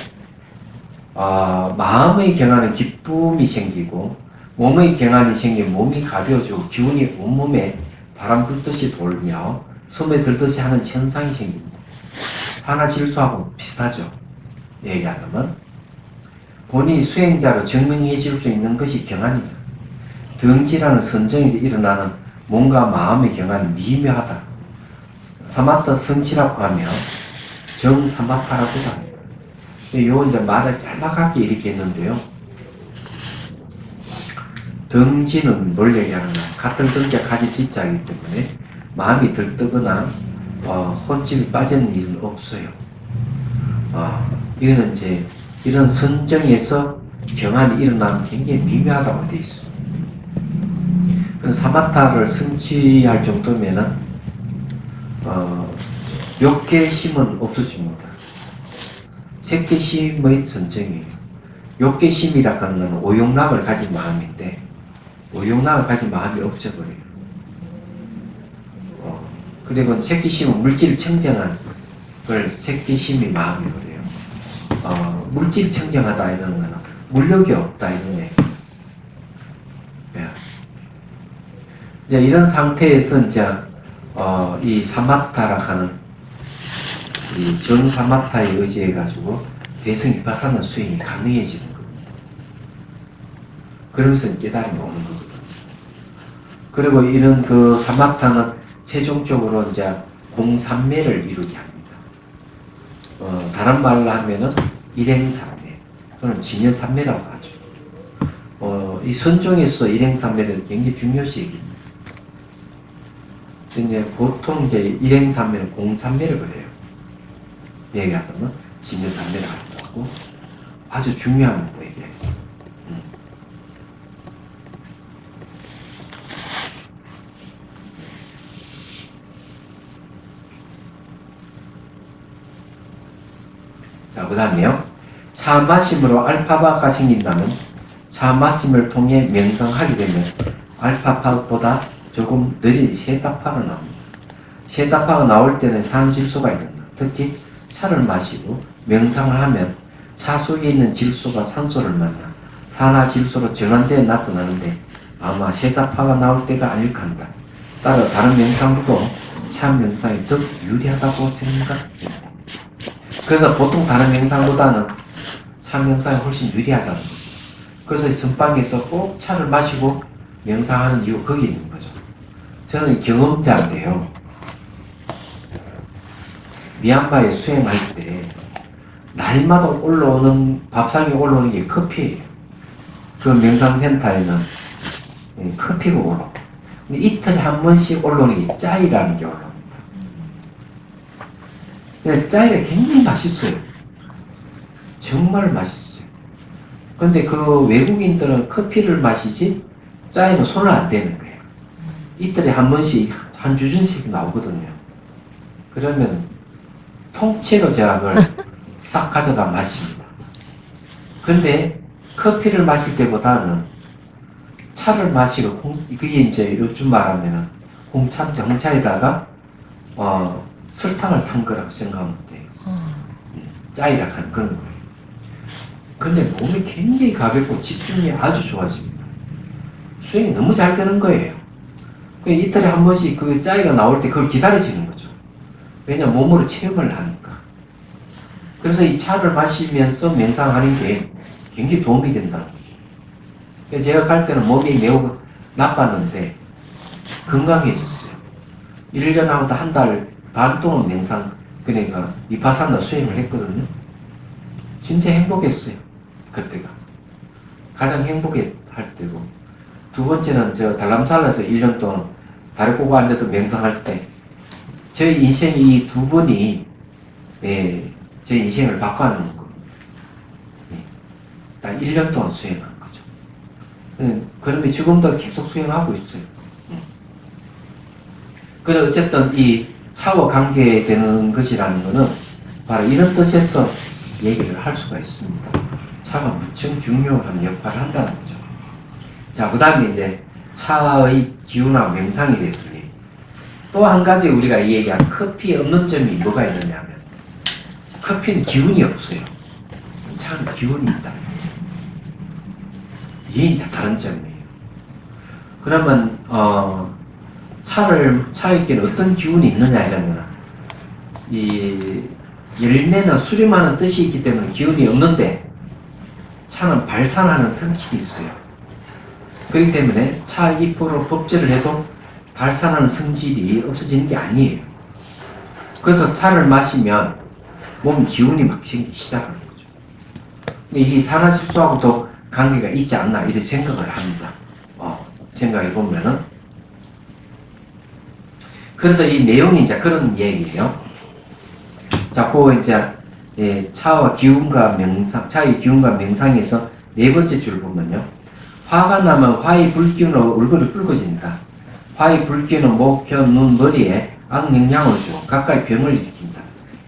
마음의 경안은 기쁨이 생기고 몸의 경안이 생기면 몸이 가벼워지고 기운이 온몸에 바람 불듯이 돌며 숨에 들듯이 하는 현상이 생깁니다. 산화질소하고 비슷하죠. 얘기하자면 본인이 수행자로 증명해 줄 수 있는 것이 경안이다. 등지라는 선정에서 일어나는 몸과 마음의 경안이 미묘하다. 사마타 성취라고 하며 정사마타라고도 합니다. 요 이제 말을 짤막하게 이렇게 했는데요. 등지는 뭘 얘기하느냐. 같은 등지가 가지 지자이기 때문에 마음이 들뜨거나 혼집이 빠지는 일은 없어요. 이거는 이제 이런 선정에서 경안이 일어나면 굉장히 미묘하다고 되어 있어. 그래서 사마타를 성취할 정도면은 욕계심은 없어집니다. 색계심의 선정이에요. 욕계심이라고 하는 건 오용락을 가진 마음인데 오용락을 가진 마음이 없어버려요. 그리고 색계심은 물질을 청정한 걸 색계심이 마음이거든요. 물질이 청정하다 이러는 거는 물욕이 없다 이런 얘기. 이제 이런 상태에서 이제 이 사마타라 하는 이 정사마타에 의지해 가지고 대승이파사나 수행이 가능해지는 겁니다. 그러면서 깨달음이 오는 거거든요. 그리고 이런 그 사마타는 최종적으로 이제 공삼매를 이루게 합니다. 다른 말로 하면은 일행삼매, 그건 진여삼매라고 하죠. 이 선종에서 일행삼매를 굉장히 중요시 얘기합니다. 이제 보통 이제 일행삼매는 공삼매를 그래요. 얘기하자면 진여삼매를 하고 아주 중요한 거 얘기해요. 자, 그 다음에요. 차 마심으로 알파파가 생긴다면 차 마심을 통해 명상하게 되면 알파파보다 조금 느린 세타파가 나옵니다. 세타파가 나올 때는 산질소가 일어납니다. 특히 차를 마시고 명상을 하면 차 속에 있는 질소가 산소를 만나 산화질소로 전환되어 나타나는데 아마 세타파가 나올 때가 아닐까 합니다. 따라 다른 명상보다 차 명상이 더 유리하다고 생각합니다. 그래서 보통 다른 명상보다는 차 명상이 훨씬 유리하다는 거죠. 그래서 선방에서 꼭 차를 마시고 명상하는 이유가 거기 있는 거죠. 저는 경험자인데요. 미얀마에 수행할 때 날마다 올라오는 밥상에 올라오는 게 커피예요. 그 명상센터에는 커피가 올라오고 이틀에 한 번씩 올라오는 게 짜이라는 게 올라옵니다. 근데 짜이가 굉장히 맛있어요. 정말 맛있어요. 근데 그 외국인들은 커피를 마시지 짜이는 손을 안 대는 거예요. 이틀에 한 번씩 한 주전씩 나오거든요. 그러면 통째로 제가 그걸 싹 가져다 마십니다. 근데 커피를 마실 때보다는 차를 마시고 그게 이제 요즘 말하면은 홍차에다가 설탕을 탄 거라고 생각하면 돼요. 짜이락한 그런 거예요. 근데 몸이 굉장히 가볍고 집중이 아주 좋아집니다. 수행이 너무 잘 되는 거예요. 이틀에 한 번씩 그 짜이가 나올 때 그걸 기다려지는 거죠. 왜냐면 몸으로 체험을 하니까. 그래서 이 차를 마시면서 명상하는 게 굉장히 도움이 된다는 거죠. 제가 갈 때는 몸이 매우 나빴는데 건강해졌어요. 1년하고 한 달 반 동안 명상, 그러니까 비파사나 수행을 했거든요. 진짜 행복했어요. 그때가. 가장 행복할 때고. 두 번째는 저 달람살라에서 1년 동안 다리 꼬고 앉아서 명상할 때 저희 인생이 이 두 분이 제 인생을 바꿔놓은 겁니다. 딱 1년 동안 수행한 거죠. 그런데 지금도 계속 수행하고 있어요. 그래 어쨌든 이 차와 관계되는 것이라는 것은 바로 이런 뜻에서 얘기를 할 수가 있습니다. 차가 무척 중요한 역할을 한다는 거죠. 자, 그 다음에 이제 차의 기운하고 명상이 됐으니 또 한 가지 우리가 이 얘기한 커피에 없는 점이 뭐가 있느냐면 커피는 기운이 없어요. 차는 기운이 있다. 이게 이제 다른 점이에요. 그러면 차에게는 어떤 기운이 있느냐 이러면 이 열매는 수렴하는 뜻이 있기 때문에 기운이 없는데 차는 발산하는 틈집이 있어요. 그렇기 때문에 차 잎으로 법제를 해도 발산하는 성질이 없어지는 게 아니에요. 그래서 차를 마시면 몸 기운이 막 생기기 시작하는 거죠. 근데 이 산화질소하고도 관계가 있지 않나 이렇게 생각을 합니다. 생각해 보면은 그래서 이 내용이 이제 그런 얘기예요. 자, 그 이제 차와 기운과 명상, 차의 기운과 명상에서 네 번째 줄 보면요. 화가 나면 화의 불기운으로 얼굴이 붉어진다. 화의 불기운은 목, 혀, 눈, 머리에 악영향을 주고 가까이 병을 일으킨다.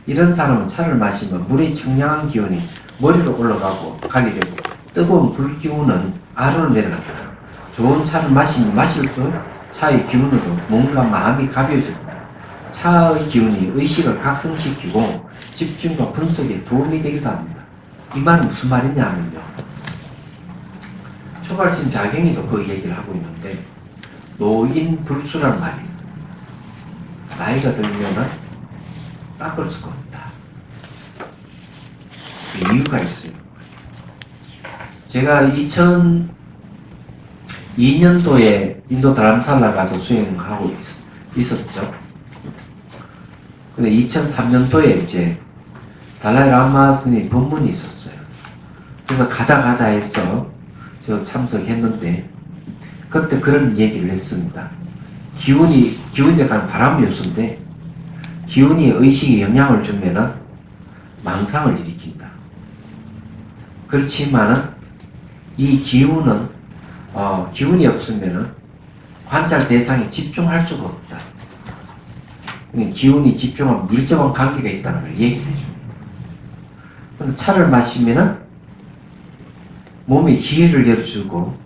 이런 사람은 차를 마시면 물의 청량한 기운이 머리로 올라가고 가게 되고 뜨거운 불기운은 아래로 내려간다. 좋은 차를 마시면 마실수록 차의 기운으로 몸과 마음이 가벼워진다. 차의 기운이 의식을 각성시키고 집중과 분석에 도움이 되기도 합니다. 이 말은 무슨 말이냐면요. 초발심 자경이도 그 얘기를 하고 있는데 노인불수란 말이 있어요. 나이가 들면은 닦을 수가 없다. 그 이유가 있어요. 제가 2002년도에 인도 다람살라 가서 수행하고 있었죠. 근데 2003년도에 이제 달라이 라마 스님 법문이 있었어요. 그래서 가자 해서 제가 참석했는데 그때 그런 얘기를 했습니다. 기운에 관한 바람 요소인데 기운이 의식에 영향을 주면은 망상을 일으킨다. 그렇지만은 이 기운은 기운이 없으면은 관찰 대상에 집중할 수가 없다. 기운이 집중하면 밀접한 관계가 있다는 걸 얘기를 해줍니다. 그럼 차를 마시면은 몸에 기회를 열어주고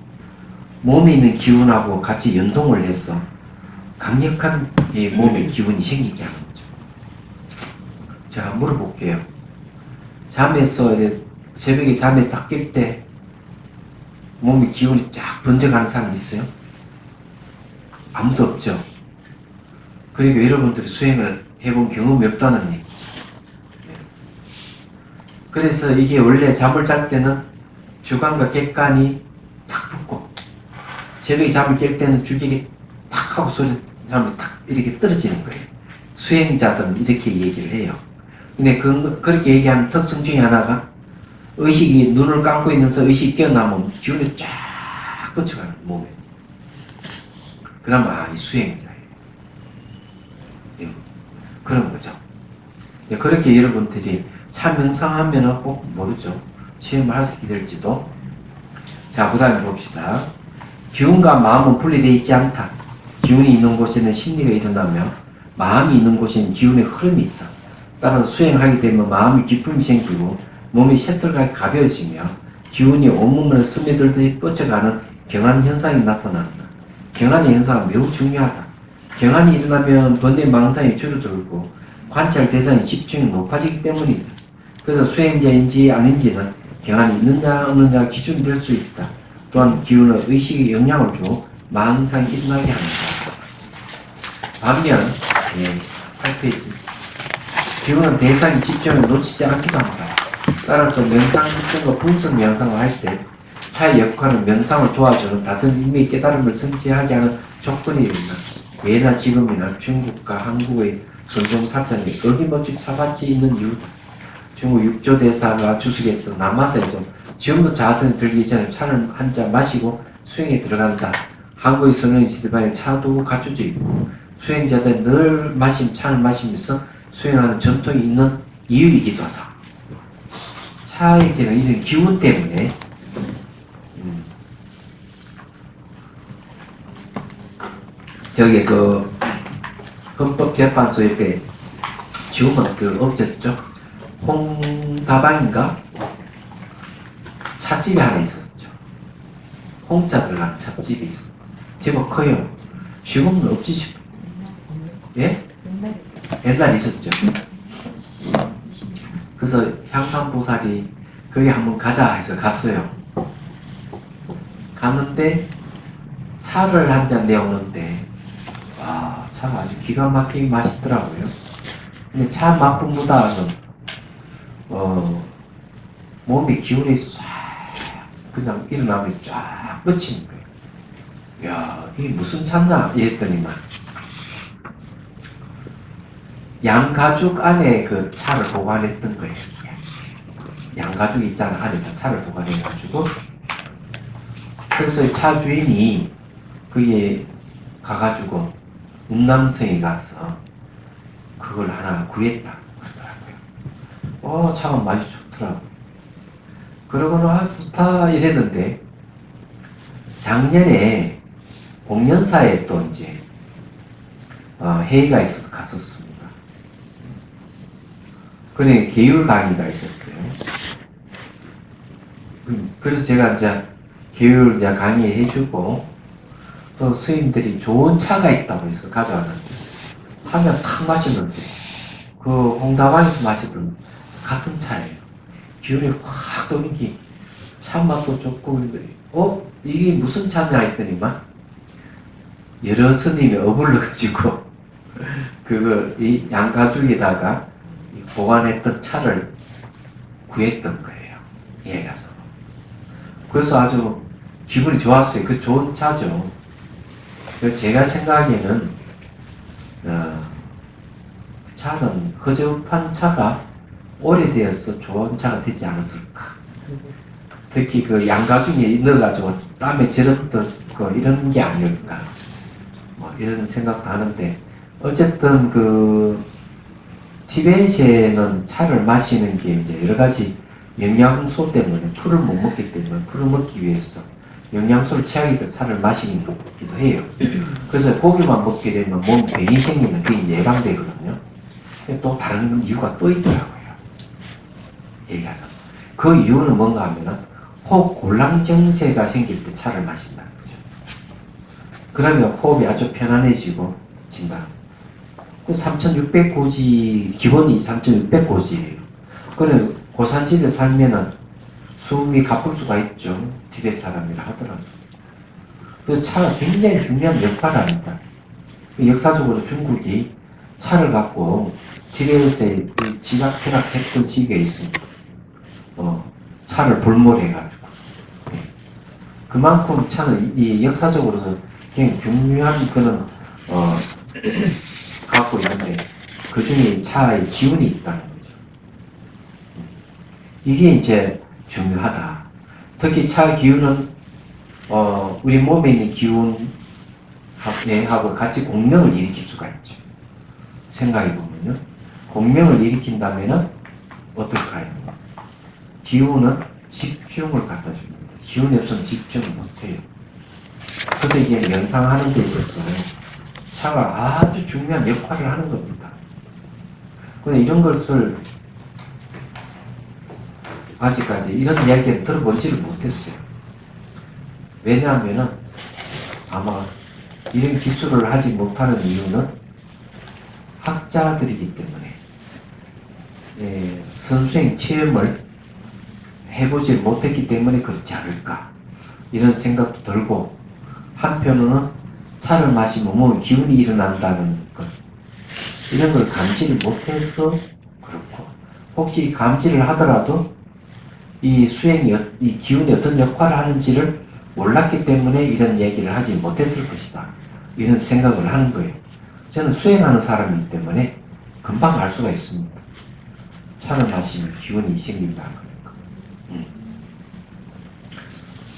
몸에 있는 기운하고 같이 연동을 해서 강력한 몸의 기운이 생기게 하는 거죠. 제가 물어볼게요. 잠에서 새벽에 잠에 싹 깰 때 몸의 기운이 쫙 번져가는 사람이 있어요? 아무도 없죠. 그리고 여러분들이 수행을 해본 경험이 없다는 얘기. 그래서 이게 원래 잠을 잘 때는 주간과 객관이 탁 붙고 새벽에 잠을 깰 때는 주객이 탁 하고 소리 하면 탁 이렇게 떨어지는 거예요. 수행자들은 이렇게 얘기를 해요. 근데 그렇게 얘기하는 특성 중에 하나가 의식이 눈을 감고 있는서 의식이 깨어나면 기운이 쫙 뻗쳐가는 몸에. 그러면 이 수행자예요. 예, 그런 거죠. 예, 그렇게 여러분들이 참 명상하면 꼭 모르죠. 시험을 하게 될지도. 자, 그 다음에 봅시다. 기운과 마음은 분리되어 있지 않다. 기운이 있는 곳에는 심리가 일어나며 마음이 있는 곳에는 기운의 흐름이 있다. 따라서 수행하게 되면 마음이 기쁨이 생기고 몸이 셔틀하게 가벼워지며 기운이 온몸을 스며들듯이 뻗쳐가는 경한 현상이 나타난다. 경한의 현상은 매우 중요하다. 경한이 일어나면 번뇌 망상이 줄어들고 관찰 대상의 집중이 높아지기 때문이다. 그래서 수행자인지 아닌지는 경한이 있느냐 없느냐 기준이 될 수 있다. 또한 기운은 의식에 영향을 주어 망상이 일어나게 합니다. 반면 8페이지 기운은 대상의 집중을 놓치지 않기도 한다. 따라서 명상 집중과 분석 명상을 할 때 차의 역할은 명상을 도와주는 다른 의미의 깨달음을 성취하게 하는 조건이 된다. 예나 지금이나 중국과 한국의 선종사찰이 어김없이 차받지 있는 이유다. 중국 육조 대사가 주석했던 남아사에서 지금도 자선에 들기 전에 차를 한 잔 마시고 수행에 들어간다. 한국의 선원 시대반에 차도 갖춰져 있고 수행자들 늘 차를 마시면서 수행하는 전통이 있는 이유이기도 하다. 차에게는 이런 기운 때문에 여기 헌법재판소 옆에 지금은 없었죠. 홍다방인가? 찻집이 하나 있었죠. 홍차 들어가는 찻집이 있었죠. 제법 커요. 지금은 없지 싶어요. 예? 옛날에 있었죠. 그래서 향산보살이 거기 한번 가자 해서 갔어요. 갔는데 차를 한 잔 내오는데 와, 차가 아주 기가 막히게 맛있더라고요. 근데 차 맛보다는 몸에 기운이 싹 그냥 일어나면 쫙 뻗치는 거예요. 야, 이게 무슨 차냐 이랬더니만 양가죽 안에 그 차를 보관했던 거예요. 양가죽 있잖아. 안에 차를 보관해가지고 그래서 차 주인이 거기에 가가지고 운남성에 가서 그걸 하나 구했다 그러더라고요. 차가 많이 좋더라고. 그러고는 좋다 이랬는데 작년에 공연사에 또 이제 회의가 있어서 갔었습니다. 그래 계율 강의가 있었어요. 그래서 제가 이제 계율 강의 해주고 또 스님들이 좋은 차가 있다고 해서 가져왔는데 한 잔 탁 마셨는데 그 홍다방에서 마시던 같은 차예요. 기운이 확 도는 게 차 맛도 좋고 이게 무슨 차냐 했더니만 여러 스님이 어불러가지고 그걸 이 양가죽에다가 보관했던 차를 구했던 거예요. 예, 가서. 그래서 아주 기분이 좋았어요. 그 좋은 차죠. 제가 생각하기에는 차는 허접한 차가 오래되어서 좋은 차가 되지 않았을까. 특히 그 양가죽에 넣어가지고 땀에 절었던 이런 게 아닐까. 이런 생각도 하는데 어쨌든 티베트에는 차를 마시는 게 이제 여러 가지 영양소 때문에 풀을 못 먹기 때문에 풀을 먹기 위해서 영양소를 취하기 위해서 차를 마시기도 해요. 그래서 고기만 먹게 되면 몸 병이 생기는 게 예방되거든요. 또 다른 이유가 또 있더라고요. 얘기하자. 그 이유는 뭔가 하면은 호흡 곤란 증세가 생길 때 차를 마신다는 거죠. 그러면 호흡이 아주 편안해지고 진다. 3600고지, 기본이 3600고지예요. 그래, 고산지대 살면은 숨이 가쁠 수가 있죠. 티베트 사람이라 하더라고요. 그래서 차가 굉장히 중요한 역할을 합니다. 역사적으로 중국이 차를 갖고 티베트에 지각퇴락했던 시기가 있습니다. 차를 볼모해가지고. 그만큼 차는 이 역사적으로서 굉장히 중요한 그런 갖고 있는데 그 중에 차의 기운이 있다는 거죠. 이게 이제 중요하다. 특히 차 기운은 우리 몸에 있는 기운하고 같이 공명을 일으킬 수가 있죠. 생각해 보면요. 공명을 일으킨다면은 어떨까요? 기운은 집중을 갖다 줍니다. 기운이 없으면 집중을 못해요. 그래서 이게 명상하는 데 있어서 차가 아주 중요한 역할을 하는 겁니다. 근데 이런 것을 아직까지 이런 이야기를 들어보지를 못했어요. 왜냐하면은 아마 이런 기술을 하지 못하는 이유는 학자들이기 때문에 선수행 체험을 해보지 못했기 때문에 그렇지 않을까 이런 생각도 들고, 한편으로는 차를 마시면 몸에 기운이 일어난다는 것, 이런 걸 감지를 못해서 그렇고, 혹시 감지를 하더라도 이 수행이 이 기운이 어떤 역할을 하는지를 몰랐기 때문에 이런 얘기를 하지 못했을 것이다, 이런 생각을 하는 거예요. 저는 수행하는 사람이기 때문에 금방 알 수가 있습니다. 차를 마시면 기운이 생긴다는 거예요.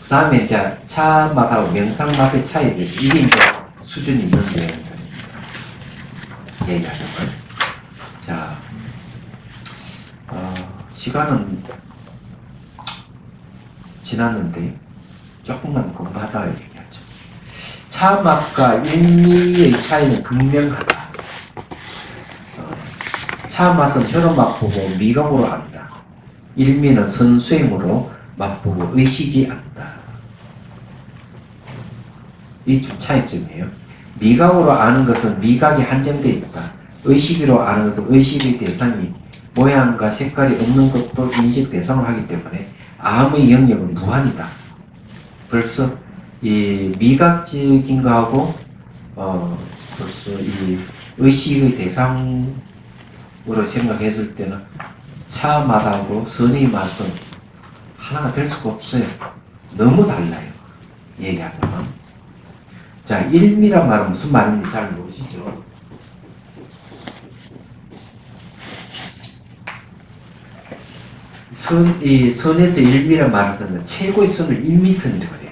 그 다음에 이제 차 맛하고 명상 맛의 차이에 대해서, 이게 이제 수준이 있는데 얘기하자면, 자, 시간은 지났는데 조금만 공부하다가 얘기하죠. 차 맛과 일미의 차이는 극명하다. 차 맛은 혀로 맛보고 미각으로 안다. 일미는 선수행으로 맛보고 의식이 안다. 이 두 차이점이에요. 미각으로 아는 것은 미각이 한정되어 있다. 의식으로 아는 것은 의식의 대상이 모양과 색깔이 없는 것도 인식 대상을 하기 때문에 암의 영역은 무한이다. 벌써 이 미각적인 거하고 벌써 이 의식의 대상으로 생각했을 때는 차 맛하고 선의 맛은 하나가 될 수가 없어요. 너무 달라요. 얘기하자면. 자, 일미란 말은 무슨 말인지 잘 모르시죠? 이 선에서 일미란 말을 쓰면 최고의 선을 일미선이라고 해요.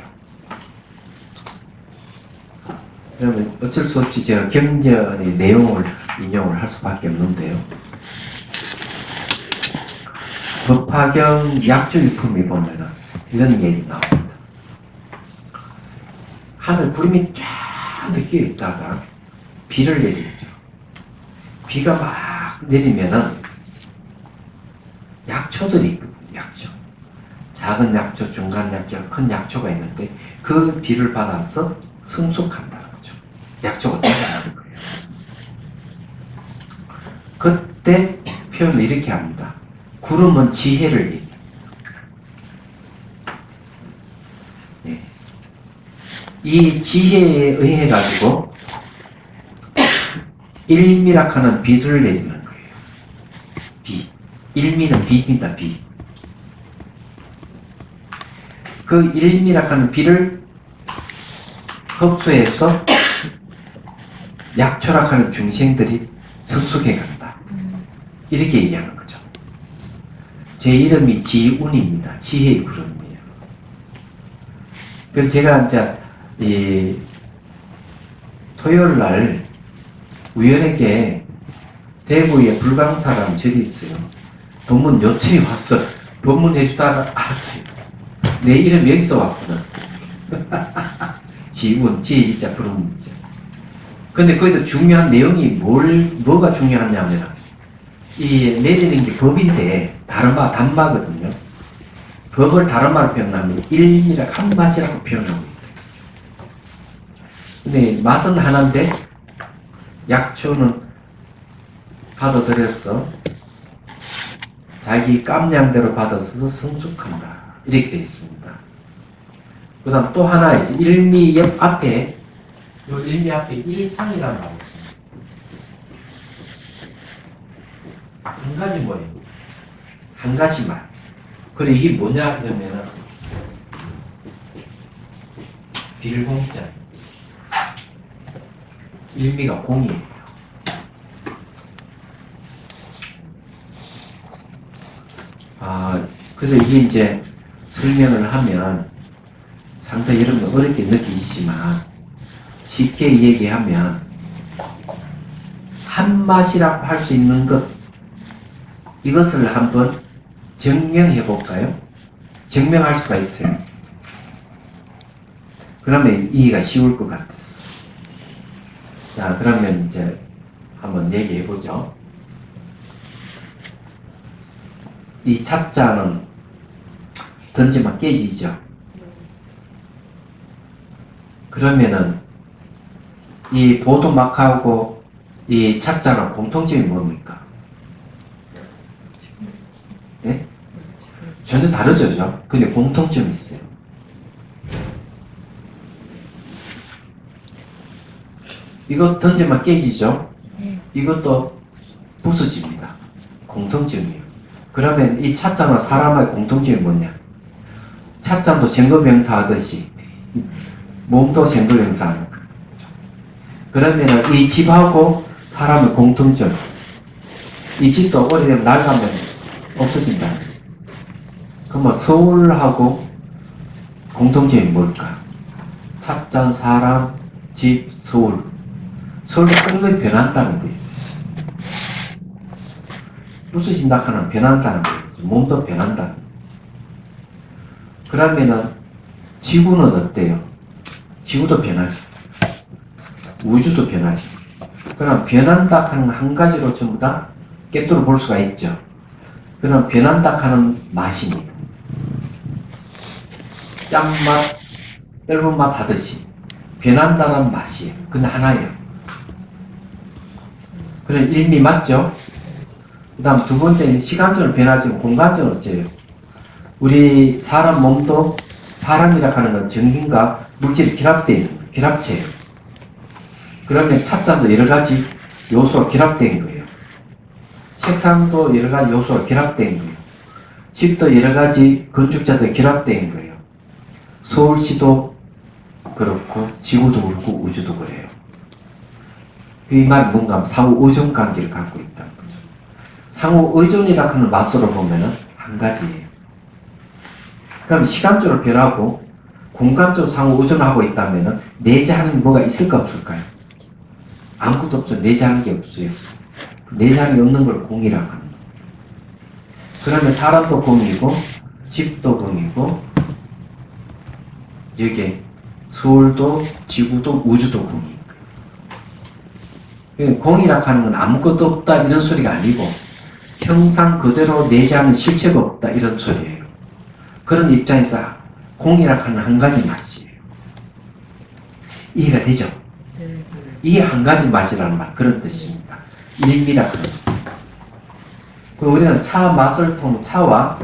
그러면 어쩔 수 없이 제가 경전의 내용을 인용을 할 수밖에 없는데요. 법화경 약주유품에 보면은 이런 얘기 나옵니다. 하늘 구름이 쫙 느껴 있다가 비를 내리죠. 비가 막 내리면은 약초들이 있거든요. 약초. 작은 약초, 중간 약초, 큰 약초가 있는데 그 비를 받아서 성숙한다는 거죠. 약초가 자라나는 거예요. 그때 표현을 이렇게 합니다. 구름은 지혜를 얘기해요. 네. 이 지혜에 의해 가지고 일미락하는 빛을 내리는 거예요. 비. 일미는 비입니다. 비. 그 일미락하는 비를 흡수해서 약초락하는 중생들이 성숙해 간다. 이렇게 얘기하는 거죠. 제 이름이 지운입니다. 지혜의 구름이에요. 그래서 제가 이제 이 토요일 날 우연하게 대구에 불광사라는 절이 있어요. 법문 요청이 왔어. 법문 해주다가 알았어요. 내 이름 여기서 왔구나. 지운, 지혜지자, 구름자. 근데 거기서 중요한 내용이 뭐가 중요하냐면, 이 내리는 게 법인데, 단마거든요. 법을 다른 말로 표현하면 일미라 한 맛이라고 표현하고 있다. 근데 맛은 하나인데 약초는 받아들여서 자기 깜냥대로 받아서 성숙한다. 이렇게 되어 있습니다. 그 다음 또 하나, 일미 옆 앞에, 이 일미 앞에 일상이라는 말이 있습니다. 한 가지 뭐예요? 한 가지 말. 그래, 이게 뭐냐 그러면은 빌공자. 일미가 공이에요. 그래서 이게 이제 설명을 하면 상당히 여러분 어렵게 느끼시지만 쉽게 얘기하면 한 맛이라고 할 수 있는 것, 이것을 한번 증명해 볼까요? 증명할 수가 있어요. 그러면 이해가 쉬울 것 같아요. 자, 그러면 이제 한번 얘기해 보죠. 이 찻잔은 던지면 깨지죠. 그러면은 이 보도막하고 이 찻잔은 공통점이 뭡니까? 네? 전혀 다르죠, 그죠? 근데 공통점이 있어요. 이거 던지면 깨지죠? 이것도 부서집니다. 공통점이에요. 그러면 이 찻잔과 사람의 공통점이 뭐냐? 찻잔도 생로병사 하듯이 몸도 생로병사 하는 거예요. 그러면 이 집하고 사람의 공통점, 이 집도 오래되면 낡으면 없어진다. 그러면 서울하고 공통점이 뭘까? 찻잔, 사람, 집, 서울. 서울도 끊임없이 변한다는 거예요. 부서진다 하는 변한다는 거예요. 몸도 변한다는 거예요. 그러면은 지구는 어때요? 지구도 변하죠. 우주도 변하죠. 그럼 변한다 하는 한 가지로 전부 다 꿰뚫어 볼 수가 있죠. 그럼 변한다 하는 맛입니다. 짠맛, 떫은 맛 하듯이 변한다는 맛이에요. 근데 하나예요. 그럼 일미 맞죠? 그 다음 두 번째는 시간적으로 변하지만 공간적으로 어째요? 우리 사람 몸도 사람이라 하는 건 전기과 물질이 결합되어 있는 거예요. 결합체예요. 그러면 찻잔도 여러 가지 요소가 결합된 거예요. 책상도 여러 가지 요소가 결합된 거예요. 집도 여러 가지 건축자도 결합된 거예요. 서울시도 그렇고 지구도 그렇고 우주도 그래요. 이 말은 뭔가 상호 의존 관계를 갖고 있다는 거죠. 상호 의존이라 하는 맛으로 보면은 한 가지예요. 그럼 시간적으로 변하고 공간적으로 상호 의존하고 있다면은 내재하는 뭐가 있을까 없을까요? 아무것도 없죠. 내재하는 게 없어요. 내재하는 게 없는 걸 공이라고 하는 거예요. 그러면 사람도 공이고 집도 공이고 여기에 서울도 지구도 우주도 공이에요. 공이라고 하는 건 아무것도 없다 이런 소리가 아니고 형상 그대로 내재하는 실체가 없다 이런 소리예요. 그런 입장에서 공이라고 하는 한 가지 맛이에요. 이해가 되죠? 이 한 가지 맛이라는 말 그런 뜻입니다. 일미라고 하는 그리고 우리는 차 맛을 통 차와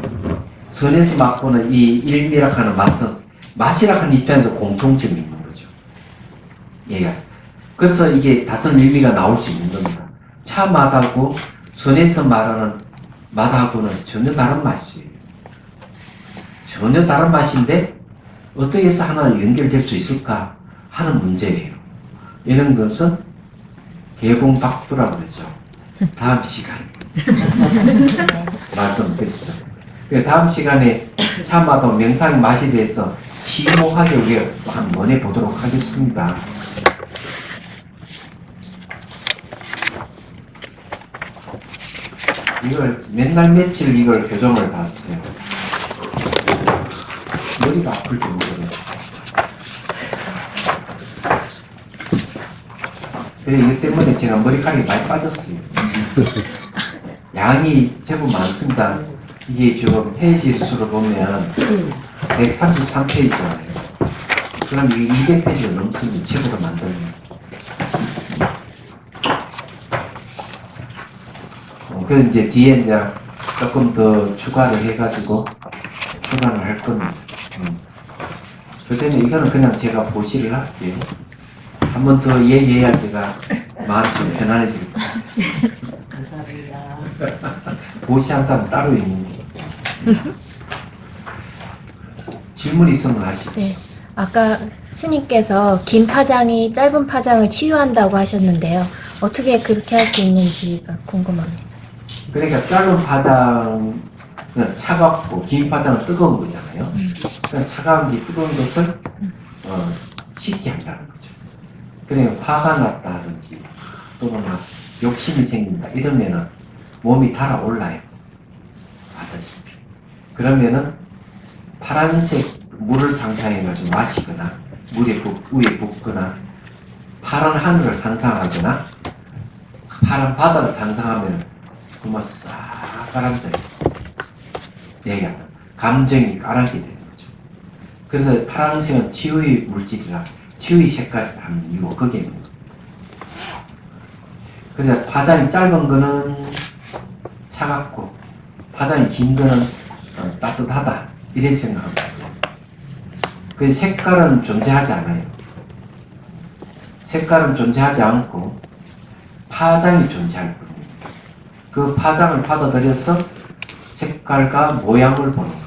선에서 맛보는 이 일미라고 하는 맛은 맛이라고 하는 입장에서 공통점이 있는 거죠. 예. 그래서 이게 다섯 일미가 나올 수 있는 겁니다. 차 맛하고 선에서 말하는 맛하고는 전혀 다른 맛이에요. 전혀 다른 맛인데 어떻게 해서 하나 연결될 수 있을까 하는 문제예요. 이런 것은 개봉박두라고 그러죠. 다음 시간에 말씀드리죠. 다음 시간에 차마다 명상의 맛에 대해서 심오하게 우리가 한번 해보도록 하겠습니다. 이걸 맨날 며칠 이걸 교정을 받았어요. 머리가 아플 정도로. 그래 이것 때문에 제가 머리카락이 많이 빠졌어요. 양이 제법 많습니다. 이게 지금 페이지 수로 보면 133페이지잖아요. 그럼 이게 200페이지가 넘습니다. 책으로 만들면. 그 이제 뒤에 이제 조금 더 추가를 해가지고 추가를 할 겁니다. 그때는 이거는 그냥 제가 보시를 할게요. 한 번 더 얘기해야 제가 마음이 좀 편안해질 거예요. 감사합니다. 보시한 사람 따로 있는 거. 질문 있으면 하시죠. 네. 아까 스님께서 긴 파장이 짧은 파장을 치유한다고 하셨는데요. 어떻게 그렇게 할 수 있는지가 궁금합니다. 그러니까 짧은 파장은 차갑고 긴 파장은 뜨거운 거잖아요. 그러니까 차가운 게 뜨거운 것을 식게 한다는 거죠. 그러니까 화가 났다든지 또는 막 욕심이 생긴다 이러면은 몸이 달아올라요. 아다시피. 그러면은 파란색 물을 상상해가지고 마시거나 물에 위에 붓거나 파란 하늘을 상상하거나 파란 바다를 상상하면 그만 싹 가라앉아요. 얘기하자. 감정이 가라앉게 되는 거죠. 그래서 파란색은 치유의 물질이라 치유의 색깔을 하는 이유가 거기에 있는 거예요. 그래서 파장이 짧은 거는 차갑고 파장이 긴 거는 따뜻하다 이렇게 생각합니다. 그 색깔은 존재하지 않아요. 색깔은 존재하지 않고 파장이 존재할 뿐입니다. 그 파장을 받아들여서 색깔과 모양을 보는 거예요.